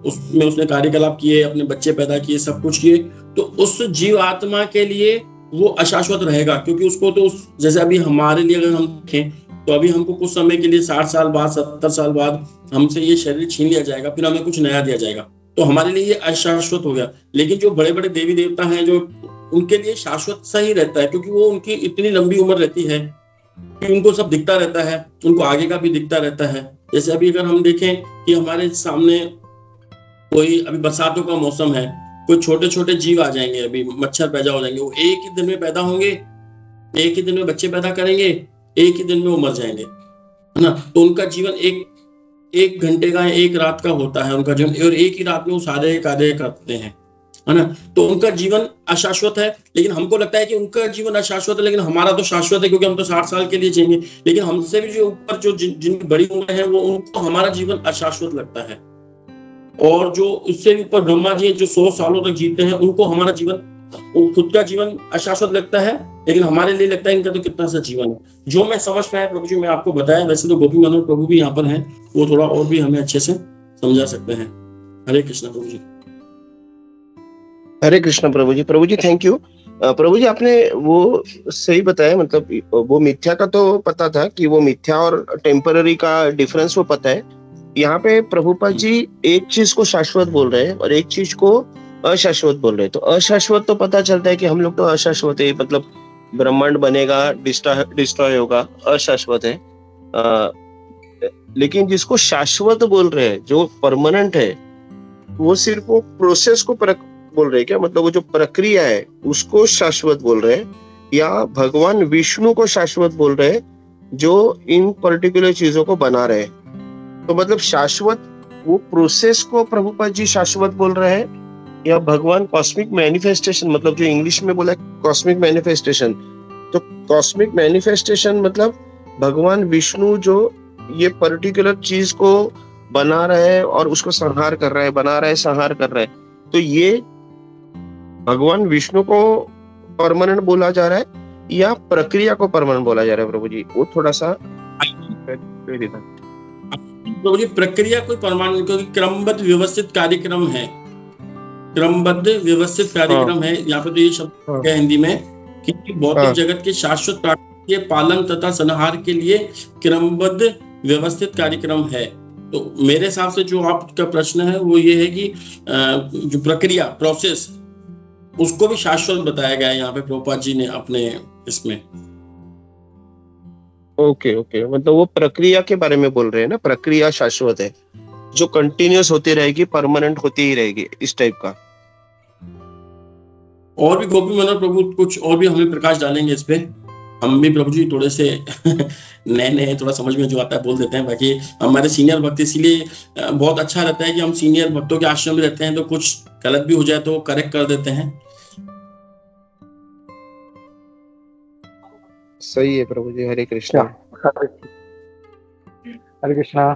उसमें उसने कार्यकलाप किए, अपने बच्चे पैदा किए, सब कुछ किए, तो उस जीवात्मा के लिए वो अशाश्वत रहेगा। क्योंकि उसको तो जैसे अभी हमारे लिए अगर हम देखें तो अभी हमको कुछ समय के लिए 60 साल बाद 70 साल बाद हमसे ये शरीर छीन लिया जाएगा, फिर हमें कुछ नया दिया जाएगा, तो हमारे लिए ये अशाश्वत हो गया। लेकिन जो बड़े बड़े देवी देवता हैं जो उनके लिए शाश्वत सही रहता है, क्योंकि वो उनकी इतनी लंबी उम्र रहती है कि उनको सब दिखता रहता है, उनको आगे का भी दिखता रहता है। जैसे अभी अगर हम देखें कि हमारे सामने कोई अभी बरसातों का मौसम है, कोई छोटे छोटे जीव आ जाएंगे, अभी मच्छर पैदा हो जाएंगे, वो एक ही दिन में पैदा होंगे, एक ही दिन में बच्चे पैदा करेंगे, एक ही दिन में वो मर जाएंगे, है ना। तो उनका जीवन एक घंटे का, एक रात का होता है उनका जीवन, और एक ही रात में वो सारे कार्य करते हैं, है ना। तो उनका जीवन अशाश्वत है, लेकिन हमको लगता है कि उनका जीवन अशाश्वत है, लेकिन हमारा तो शाश्वत है, क्योंकि हम तो 60 साल के लिए जिएंगे। लेकिन हमसे भी जो ऊपर जो जिनकी बड़ी उम्र है वो उनको हमारा जीवन अशाश्वत लगता है, और जो उससे भी ऊपर ब्रह्मा जी जो 100 सालों तक जीते हैं उनको हमारा जीवन, खुद का जीवन अशाश्वत लगता है, लेकिन हमारे लिए लगता है इनका तो कितना सा जीवन है। जो मैं समझ पाया प्रभु जी मैं आपको बताया। वैसे तो गोपी मनोहर प्रभु भी यहाँ पर हैं, वो थोड़ा और भी हमें अच्छे से समझा सकते हैं। हरे कृष्ण प्रभु जी। हरे कृष्ण प्रभु जी। प्रभु जी थैंक यू। प्रभु जी आपने वो सही बताया, मतलब वो मिथ्या का तो पता था कि वो मिथ्या और टेम्पररी का डिफरेंस वो पता है। यहाँ पे प्रभुपाद जी एक चीज को शाश्वत बोल रहे हैं और एक चीज को अशाश्वत बोल रहे हैं। तो अशाश्वत तो पता चलता है कि हम लोग तो अशाश्वत है, मतलब ब्रह्मांड बनेगा, डिस्ट्रॉय होगा, अशाश्वत है। लेकिन जिसको शाश्वत बोल रहे हैं, जो परमानेंट है, वो सिर्फ वो प्रोसेस को बोल रहे हैं क्या, मतलब वो जो प्रक्रिया है उसको शाश्वत बोल रहे हैं, या भगवान विष्णु को शाश्वत बोल रहे हैं जो इन पर्टिकुलर चीजों को बना रहे हैं। तो मतलब शाश्वत वो प्रोसेस को प्रभुपाद जी शाश्वत बोल रहे हैं, या भगवान कॉस्मिक मैनिफेस्टेशन, मतलब जो इंग्लिश में बोला कॉस्मिक मैनिफेस्टेशन, तो कॉस्मिक मैनिफेस्टेशन मतलब भगवान विष्णु जो ये पर्टिकुलर चीज को बना रहे हैं और उसको संहार कर रहे हैं, बना रहे हैं, संहार कर रहे हैं। तो ये भगवान विष्णु को परमानेंट बोला जा रहा है या प्रक्रिया को परमानेंट बोला जा रहा है? प्रभु जी वो थोड़ा सा प्रभु जी प्रक्रिया कोई परमानेंट, क्योंकि क्रमबद्ध व्यवस्थित कार्यक्रम है, क्रमबद्ध व्यवस्थित कार्यक्रम है। यहाँ पे तो ये शब्द है हिंदी में कि भौतिक जगत के शाश्वत प्राप्ति के पालन तथा संहार के लिए क्रमबद्ध व्यवस्थित कार्यक्रम है। तो मेरे हिसाब से जो आपका प्रश्न है वो ये है कि जो प्रक्रिया, प्रोसेस, उसको भी शाश्वत बताया गया है यहाँ पे प्रभुपाद जी ने अपने इसमें। ओके, मतलब वो प्रक्रिया के बारे में बोल रहे हैं ना, प्रक्रिया शाश्वत है, जो कंटिन्यूअस होती रहेगी, परमानेंट होती ही रहेगी, इस टाइप का। और भी गोपी मनोहर प्रभु कुछ और भी हमें प्रकाश डालेंगे इस पे। हम भी प्रभु जी थोड़े से नए थोड़ा समझ में जो आता है बोल देते हैं। बाकी हमारे सीनियर भक्त, इसीलिए बहुत अच्छा रहता है कि हम सीनियर भक्तों के आश्रम में रहते हैं, तो कुछ गलत भी हो जाए तो करेक्ट कर देते हैं। सही है प्रभु जी। हरे कृष्णा। हरे कृष्णा।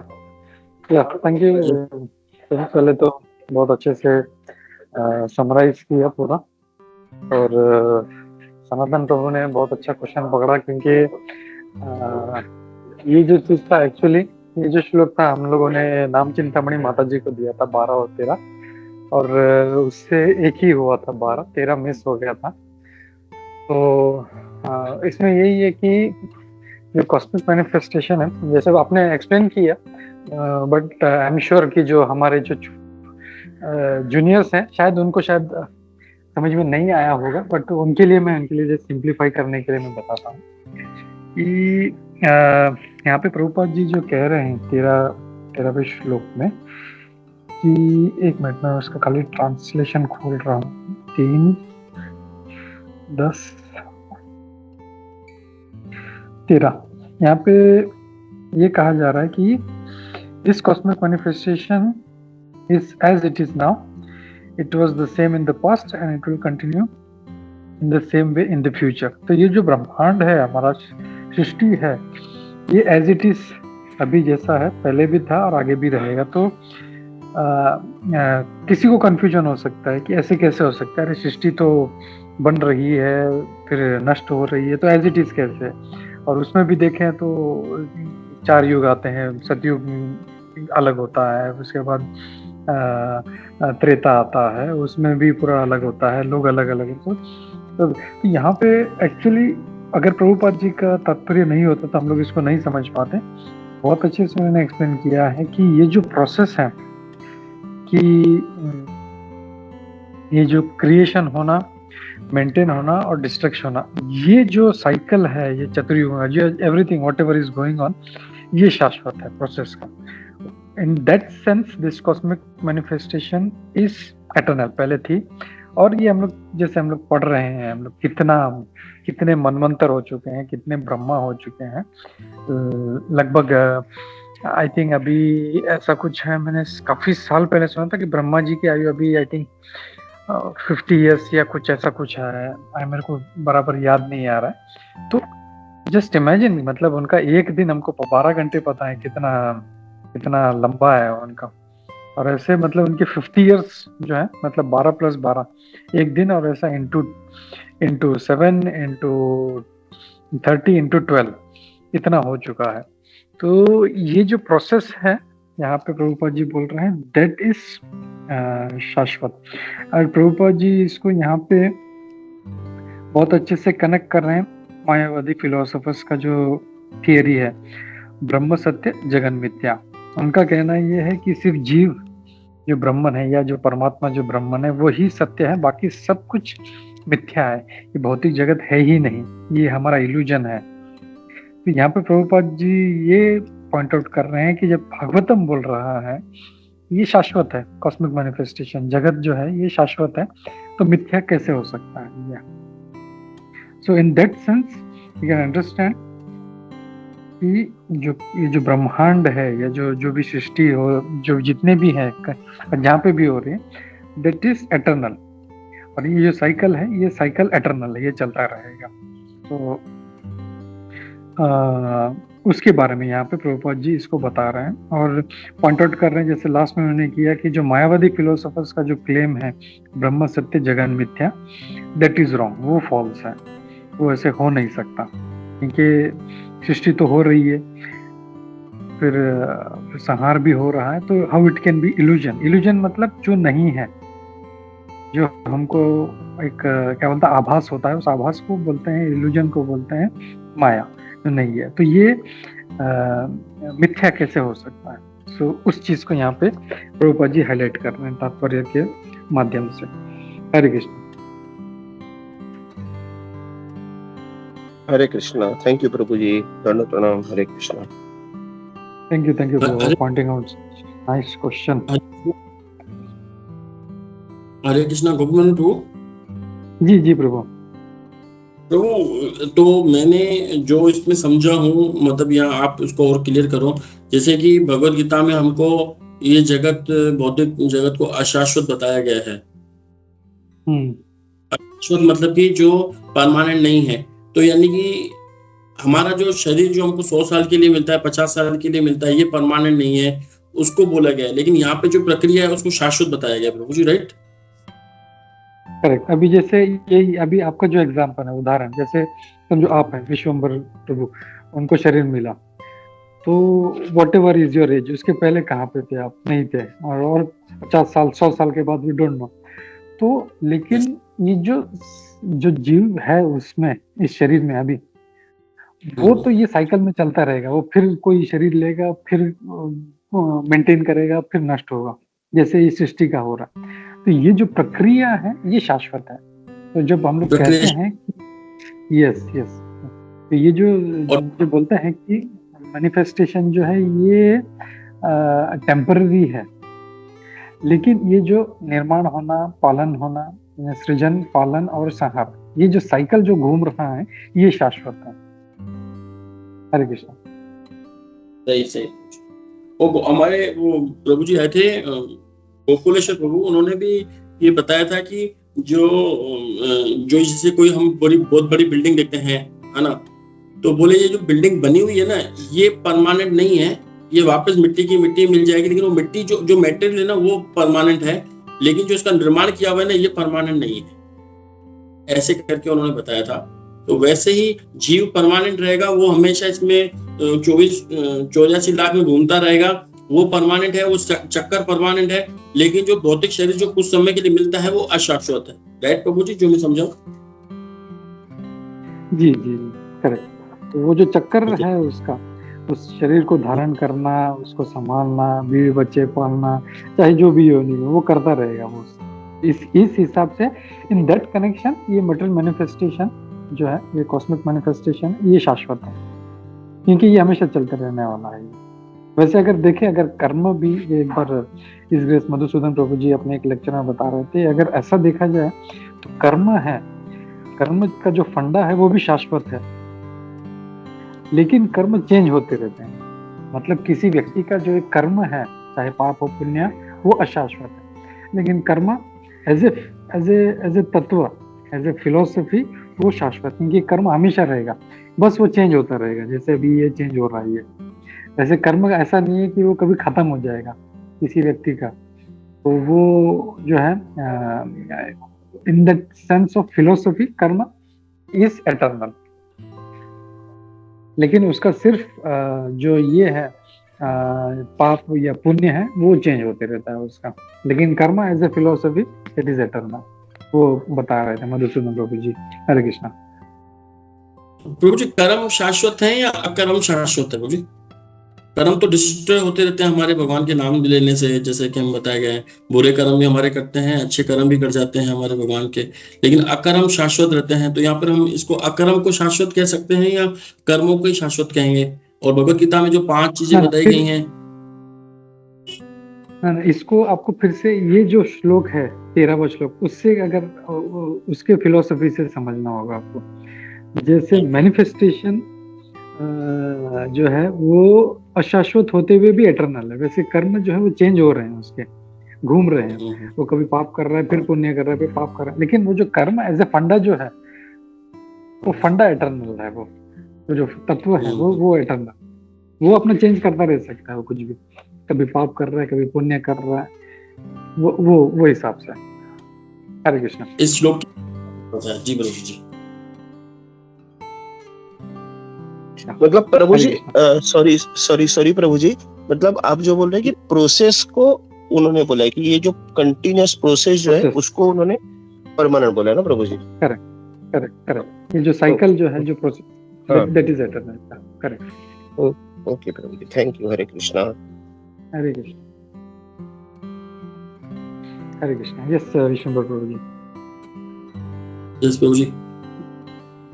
Thank you. सबसे पहले तो बहुत अच्छे से समराइज किया पूरा, और सनातन प्रभु ने बहुत अच्छा क्वेश्चन पकड़ा, क्योंकि ये जो चीज था, एक्चुअली ये जो श्लोक था हम लोगों ने नाम चिंतामणि माता जी को दिया था 12 और 13, और उससे एक ही हुआ था 12, 13 मिस हो गया था। तो इसमें यही है कि जो कॉस्मिक मैनिफेस्टेशन है, जैसे आपने एक्सप्लेन किया, बट आई एम श्योर कि जो हमारे जो जूनियर्स हैं, शायद उनको शायद समझ में नहीं आया होगा, बट उनके लिए जस्ट सिंप्लीफाई करने के लिए मैं बताता हूँ कि यहाँ पे प्रभुपाद जी जो कह रहे हैं 13वें श्लोक में कि, एक मिनट में उसका खाली ट्रांसलेशन खोल रहा हूँ, 3:10-13 यहाँ पे ये कहा जा रहा है कि this cosmic manifestation is as it is now, it was the same in the past and it will continue in the same way in the future. तो ये जो ब्रह्मांड है, हमारा सृष्टि है, ये as it is अभी जैसा है पहले भी था और आगे भी रहेगा। तो किसी को कंफ्यूजन हो सकता है कि ऐसे कैसे हो सकता है, अरे सृष्टि तो बन रही है फिर नष्ट हो रही है, तो as it is कैसे? और उसमें भी देखें तो 4 युग आते हैं, सतयुग अलग होता है, उसके बाद त्रेता आता है, उसमें भी पूरा अलग होता है, लोग अलग अलग। तो यहाँ पे एक्चुअली अगर प्रभुपाद जी का तात्पर्य नहीं होता तो हम लोग इसको नहीं समझ पाते। बहुत अच्छे से उन्होंने एक्सप्लेन किया है कि ये जो प्रोसेस है कि ये जो क्रिएशन होना, मेंटेन होना और डिस्ट्रक्शन होना, ये जो साइकिल है, ये चतुर्युग का जो everything whatever is going on, ये शाश्वत है प्रोसेस का। In that sense, this cosmic manifestation is eternal, पहले थी। और ये हम लोग जैसे हम लोग पढ़ रहे हैं, हम लोग कितने मनवंतर हो चुके हैं, कितने ब्रह्मा हो चुके हैं, लगभग आई थिंक अभी ऐसा कुछ है, मैंने काफी साल पहले सुना था कि ब्रह्मा जी की आयु अभी आई थिंक 50 इयर्स या कुछ ऐसा कुछ है, मेरे को बराबर याद नहीं आ रहा है। तो जस्ट इमेजिन, मतलब उनका एक दिन हमको 12 घंटे पता है कितना लंबा है उनका, और ऐसे मतलब उनके 50 इयर्स जो है, मतलब 12 + 12 एक दिन, और ऐसा इंटू 7 इंटू 30 इंटू 12 इतना हो चुका है। तो ये जो प्रोसेस है यहाँ पे प्रभुपाद जी बोल रहे हैं दैट इज शाश्वत। और प्रभुपाद जी इसको यहाँ पे बहुत अच्छे से कनेक्ट कर रहे हैं मायावादी फिलोसोफर्स का जो थियरी है, ब्रह्म सत्य जगन मिथ्या। उनका कहना ये है कि सिर्फ जीव जो ब्रह्मन है, या जो परमात्मा जो ब्रह्मन है, वो ही सत्य है, बाकी सब कुछ मिथ्या है, ये भौतिक जगत है ही नहीं, ये हमारा इल्यूजन है। तो यहाँ पे प्रभुपाद जी ये पॉइंट आउट कर रहे हैं कि जब भागवतम बोल रहा है ये शाश्वत है, कॉस्मिक मैनिफेस्टेशन जगत जो है ये शाश्वत है, तो मिथ्या कैसे हो सकता है? So in that sense you can understand कि ये जो ब्रह्मांड है, या जो भी सृष्टि हो, जो जितने भी हैं जहाँ पे भी हो रहे हैं, दैट इज एटर्नल। और ये जो साइकिल है, ये साइकिल एटर्नल है, ये चलता रहेगा। तो उसके बारे में यहाँ पे प्रभुपाद जी इसको बता रहे हैं और पॉइंट आउट कर रहे हैं, जैसे लास्ट में उन्होंने किया कि जो मायावादी फिलोसोफर्स का जो क्लेम है ब्रह्म सत्य जगन मिथ्या, दैट इज रॉन्ग, वो फॉल्स है, वो ऐसे हो नहीं सकता, क्योंकि सृष्टि तो हो रही है, फिर संहार भी हो रहा है, तो how it can be illusion? Illusion मतलब जो नहीं है, जो हमको एक क्या बोलते हैं आभास होता है, उस आभास को बोलते हैं, इल्यूजन को बोलते हैं माया, जो नहीं है। तो ये मिथ्या कैसे हो सकता है? सो उस चीज को यहाँ पे प्रभुपाद जी हाईलाइट कर रहे हैं तात्पर्य के माध्यम से। हरे कृष्ण। हरे कृष्णा। थैंक यू प्रभु जी, दंडवत प्रणाम। Hare Krishna. Thank you for pointing out nice question. Hare Krishna. गोपमन टू जी प्रभु। तो मैंने जो इसमें समझा हूँ, मतलब यहाँ आप उसको और क्लियर करो। जैसे कि भगवत गीता में हमको ये जगत, भौतिक जगत को अशाश्वत बताया गया है। अशाश्वत मतलब कि जो परमानेंट नहीं है। तो यानी कि हमारा जो शरीर जो हमको 100 साल के लिए मिलता है, 50 साल के लिए मिलता है, ये परमानेंट नहीं है, उसको बोला गया है। लेकिन यहाँ पे जो प्रक्रिया है उसको शाश्वत बताया गया प्रभु जी, राइट? करेक्ट। अभी जैसे ये अभी आपका जो एग्जाम्पल है, उदाहरण, जैसे समझो आप हैं विश्वम्बर प्रभु, उनको शरीर मिला, तो what ever is your age, उसके पहले कहाँ पे थे आप? नहीं थे, और 50 साल 100 साल के बाद वी डोंट नो। तो लेकिन ये जो जीव है उसमें, इस शरीर में अभी, वो तो ये साइकिल में चलता रहेगा, वो फिर कोई शरीर लेगा, फिर मेंटेन करेगा, फिर नष्ट होगा, जैसे ये सृष्टि का हो रहा है। तो ये जो प्रक्रिया है ये शाश्वत है। तो जब हम लोग प्रक्रिया कहते हैं कि यस यस, तो ये जो और जो बोलते हैं कि मैनिफेस्टेशन जो है ये टेम्पररी है, लेकिन ये जो निर्माण होना, पालन होना, सृजन, पालन और संहार, ये जो साइकिल जो घूम रहा है ये शाश्वत है। हरे कृष्ण। सही सही। वो हमारे वो प्रभु जी आए थे गोकुलेश्वर प्रभु, उन्होंने भी ये बताया था कि जो जैसे कोई हम बहुत बड़ी बिल्डिंग देखते हैं, है ना, तो बोले ये जो बिल्डिंग बनी हुई है ना ये परमानेंट नहीं है, ये वापस मिट्टी की मिट्टी मिल जाएगी, लेकिन वो मिट्टी जो मेटेरियल है ना वो परमानेंट है, लेकिन जो इसका निर्माण किया हुआ है ना ये परमानेंट नहीं है, ऐसे करके उन्होंने बताया था। तो वैसे ही जीव परमानेंट रहेगा, वो हमेशा इसमें 84 लाख में घूमता रहेगा, वो परमानेंट है, वो चक्कर परमानेंट है, लेकिन जो भौतिक शरीर जो कुछ समय के लिए मिलता है वो अशाश्वत है। राइट प्रभु जी, जो मैं समझाऊं? जी जी करेक्ट। तो वो जो चक्कर है उसका, उस शरीर को धारण करना, उसको संभालना, बीवी बच्चे पालना, चाहे जो भी हो नहीं वो करता रहेगा। वो इस हिसाब से इन दैट कनेक्शन ये मटेरियल मैनिफेस्टेशन जो है, ये कॉस्मिक मैनिफेस्टेशन, ये शाश्वत है, क्योंकि ये हमेशा चलते रहने वाला है। वैसे अगर देखें, अगर कर्म भी, एक बार इस ग्रेस मधुसूदन प्रभु जी अपने एक लेक्चर में बता रहे थे, अगर ऐसा देखा जाए तो कर्म है, कर्म का जो फंडा है वो भी शाश्वत है, लेकिन कर्म चेंज होते रहते हैं। मतलब किसी व्यक्ति का जो एक कर्म है, चाहे पाप हो पुण्य, वो अशाश्वत है, लेकिन कर्म एज ए तत्व, एज ए फिलोसफी वो शाश्वत, क्योंकि कर्म हमेशा रहेगा, बस वो चेंज होता रहेगा। जैसे अभी ये चेंज हो रहा है, वैसे कर्म ऐसा नहीं है कि वो कभी खत्म हो जाएगा किसी व्यक्ति का। तो वो जो है in the sense of philosophy कर्म इज एटर्नल, लेकिन उसका सिर्फ जो ये है पाप या पुण्य है वो चेंज होते रहता है उसका, लेकिन karma as a philosophy it is eternal. वो बता रहे थे मधुसूदन प्रभु जी। हरे कृष्णा। प्रभु जी, कर्म शाश्वत है या अकर्म शाश्वत है? प्रभु जी, कर्म तो डिस्ट्रॉय होते रहते हैं हमारे भगवान के नाम लेने से, जैसे कि हम बताए गए, बुरे कर्म भी हमारे करते हैं, अच्छे कर्म भी कर जाते हैं हमारे भगवान के, लेकिन अकर्म शाश्वत रहते हैं। तो यहाँ पर हम इसको अकर्म को शाश्वत कह सकते हैं या कर्मों को ही शाश्वत कहेंगे? और भगवत गीता में जो 5 चीजें बताई गई हैं, इसको आपको फिर से ये जो श्लोक है 13वां श्लोक, उससे अगर उसके फिलोसफी से समझना होगा आपको। जैसे मैनिफेस्टेशन जो है वो अशाश्वत होते हुए भी एटर्नल है, वैसे कर्म जो है वो चेंज हो रहे हैं, उसके घूम रहे हैं। वो कभी पाप कर रहा है, फिर पुण्य कर रहा है, फिर पाप कर रहा है, लेकिन वो जो कर्म एज ए फंडा जो है वो फंडा एटर्नल है। वो जो तत्व है वो एटर्नल, वो अपना चेंज करता रह सकता है। वो कुछ भी, कभी पाप कर रहा है, कभी पुण्य कर रहा है, वो हिसाब से। हरे कृष्ण। इस श्लोक जी प्रभु जी। मतलब प्रभु जी सॉरी प्रभु जी, मतलब आप जो बोल रहे हैं कि प्रोसेस को उन्होंने बोला है कि ये जो कंटिन्यूअस प्रोसेस जो है उसको उन्होंने परमानेंट बोला है ना प्रभु जी? करेक्ट। ये जो साइकिल जो है, जो process, that is eternal. Correct. Okay प्रभु जी, thank you. Hare Krishna. Hare Krishna. Hare Krishna. Yes Vishnu प्रभु जी। यस प्रभु जी,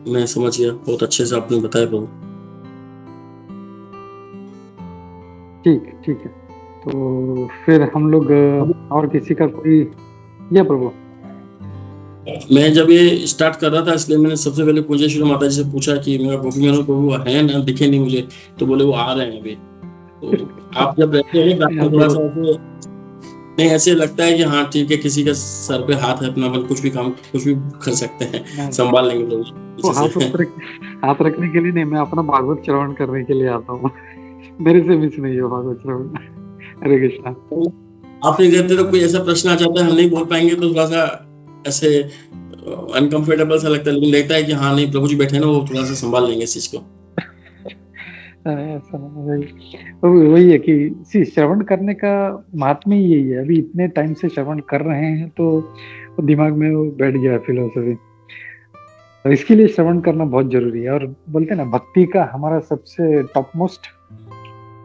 मैं समझ गया, बहुत अच्छे से आपने बताया प्रभु। ठीक है। तो फिर हम लोग और किसी का कोई, या प्रभु? मैं जब ये स्टार्ट कर रहा था, इसलिए मैंने सबसे पहले पूजा श्री माता जी से पूछा कि मेरा प्रभु है ना, दिखे नहीं मुझे, तो बोले वो आ रहे हैं अभी। तो आप जब रहते हैं थोड़ा सा नहीं ऐसे लगता है कि हाँ ठीक है, किसी का सर पे हाथ है अपना, अपन कुछ भी काम कुछ भी कर सकते हैं, संभाल लेंगे लोग। हाथ रखने के लिए नहीं, मैं अपना भागवत श्रवण करने के लिए आता हूँ। मेरे से मिस नहीं हो भागवत श्रवण। हरे कृष्णा। आप नहीं रहते तो कोई ऐसा प्रश्न आ जाता है, हम नहीं बोल पाएंगे तो थोड़ा सा ऐसे अनकंफर्टेबल सा लगता है, लेकिन लगता है कि हाँ नहीं प्रभु जी बैठे ना, वो थोड़ा सा संभाल लेंगे इस चीज को। वही है कि श्रवण करने का महात्मा ही यही है। अभी इतने टाइम से श्रवण कर रहे हैं तो दिमाग में वो बैठ गया फिलोसफी, तो इसके लिए श्रवण करना बहुत जरूरी है। और बोलते हैं ना, भक्ति का हमारा सबसे टॉप मोस्ट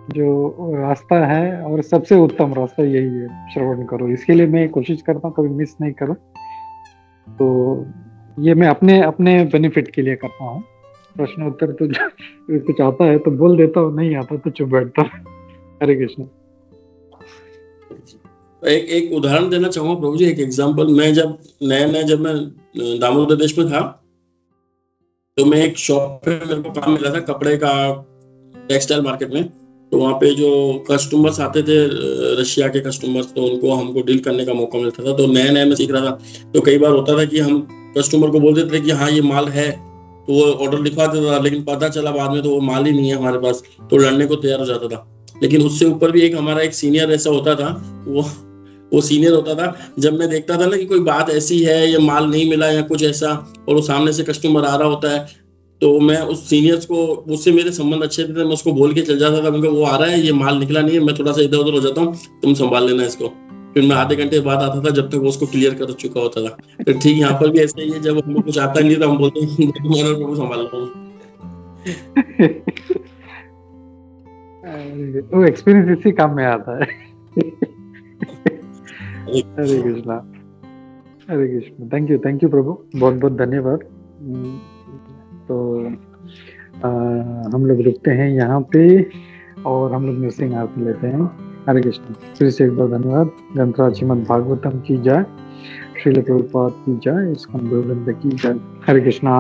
जो रास्ता है और सबसे उत्तम रास्ता यही है, श्रवण करो। इसके लिए मैं कोशिश करता हूँ कभी मिस नहीं करूँ। तो ये मैं अपने अपने बेनिफिट के लिए करता हूँ। प्रश्न उत्तर तो कुछ आता है तो बोल देता हूँ, नहीं आता तो चुप बैठता हूँ। हरे कृष्ण। एक उदाहरण देना चाहूंगा प्रभु जी, एक एग्जांपल। मैं जब मैं दामोदर देश में था, तो मैं एक शॉप पे मेरे को काम मिला था कपड़े का, टेक्सटाइल मार्केट में। तो वहाँ पे जो कस्टमर्स आते थे, रशिया के कस्टमर्स, तो उनको हमको डील करने का मौका मिलता था। तो नया नया मैं सीख रहा था, तो कई बार होता था कि हम कस्टमर को बोल देते थे कि हाँ ये माल है, तो वो ऑर्डर लिखवा देता था, लेकिन पता चला बाद में तो वो माल ही नहीं है हमारे पास, तो लड़ने को तैयार हो जाता था। लेकिन उससे ऊपर भी हमारा एक सीनियर ऐसा होता था, वो सीनियर होता था। जब मैं देखता था ना कि कोई बात ऐसी है, या माल नहीं मिला या कुछ ऐसा, और वो सामने से कस्टमर आ रहा होता है, तो मैं उस सीनियर्स को, उससे मेरे संबंध अच्छे थे, मैं उसको बोल के चल जाता था, मैं वो आ रहा है, ये माल निकला नहीं है, मैं थोड़ा सा इधर उधर हो जाता हूँ, तुम संभाल लेना इसको। फिर मैं आधे घंटे बाद आता था, जब तक वो उसको क्लियर कर चुका होता था। तो ठीक यहाँ पर भी ऐसा ही है, जब हमें कुछ आता नहीं तो हम बोलते हैं तुम्हारा प्रभु संभाल लो। वो एक्सपीरियंस इसी काम में आता है। हरे कृष्णा, हरे कृष्ण। थैंक यू प्रभु, बहुत बहुत धन्यवाद। तो हम लोग रुकते हैं यहाँ पे और हम लोग नृसिंह आरती लेते हैं। हरे कृष्ण। फिर से एक बार धन्यवाद। ग्रंथराज श्रीमद् भागवतम की जय, श्रील प्रभुपाद की जय, इस्कॉन गोविंद की जय। हरे कृष्णा।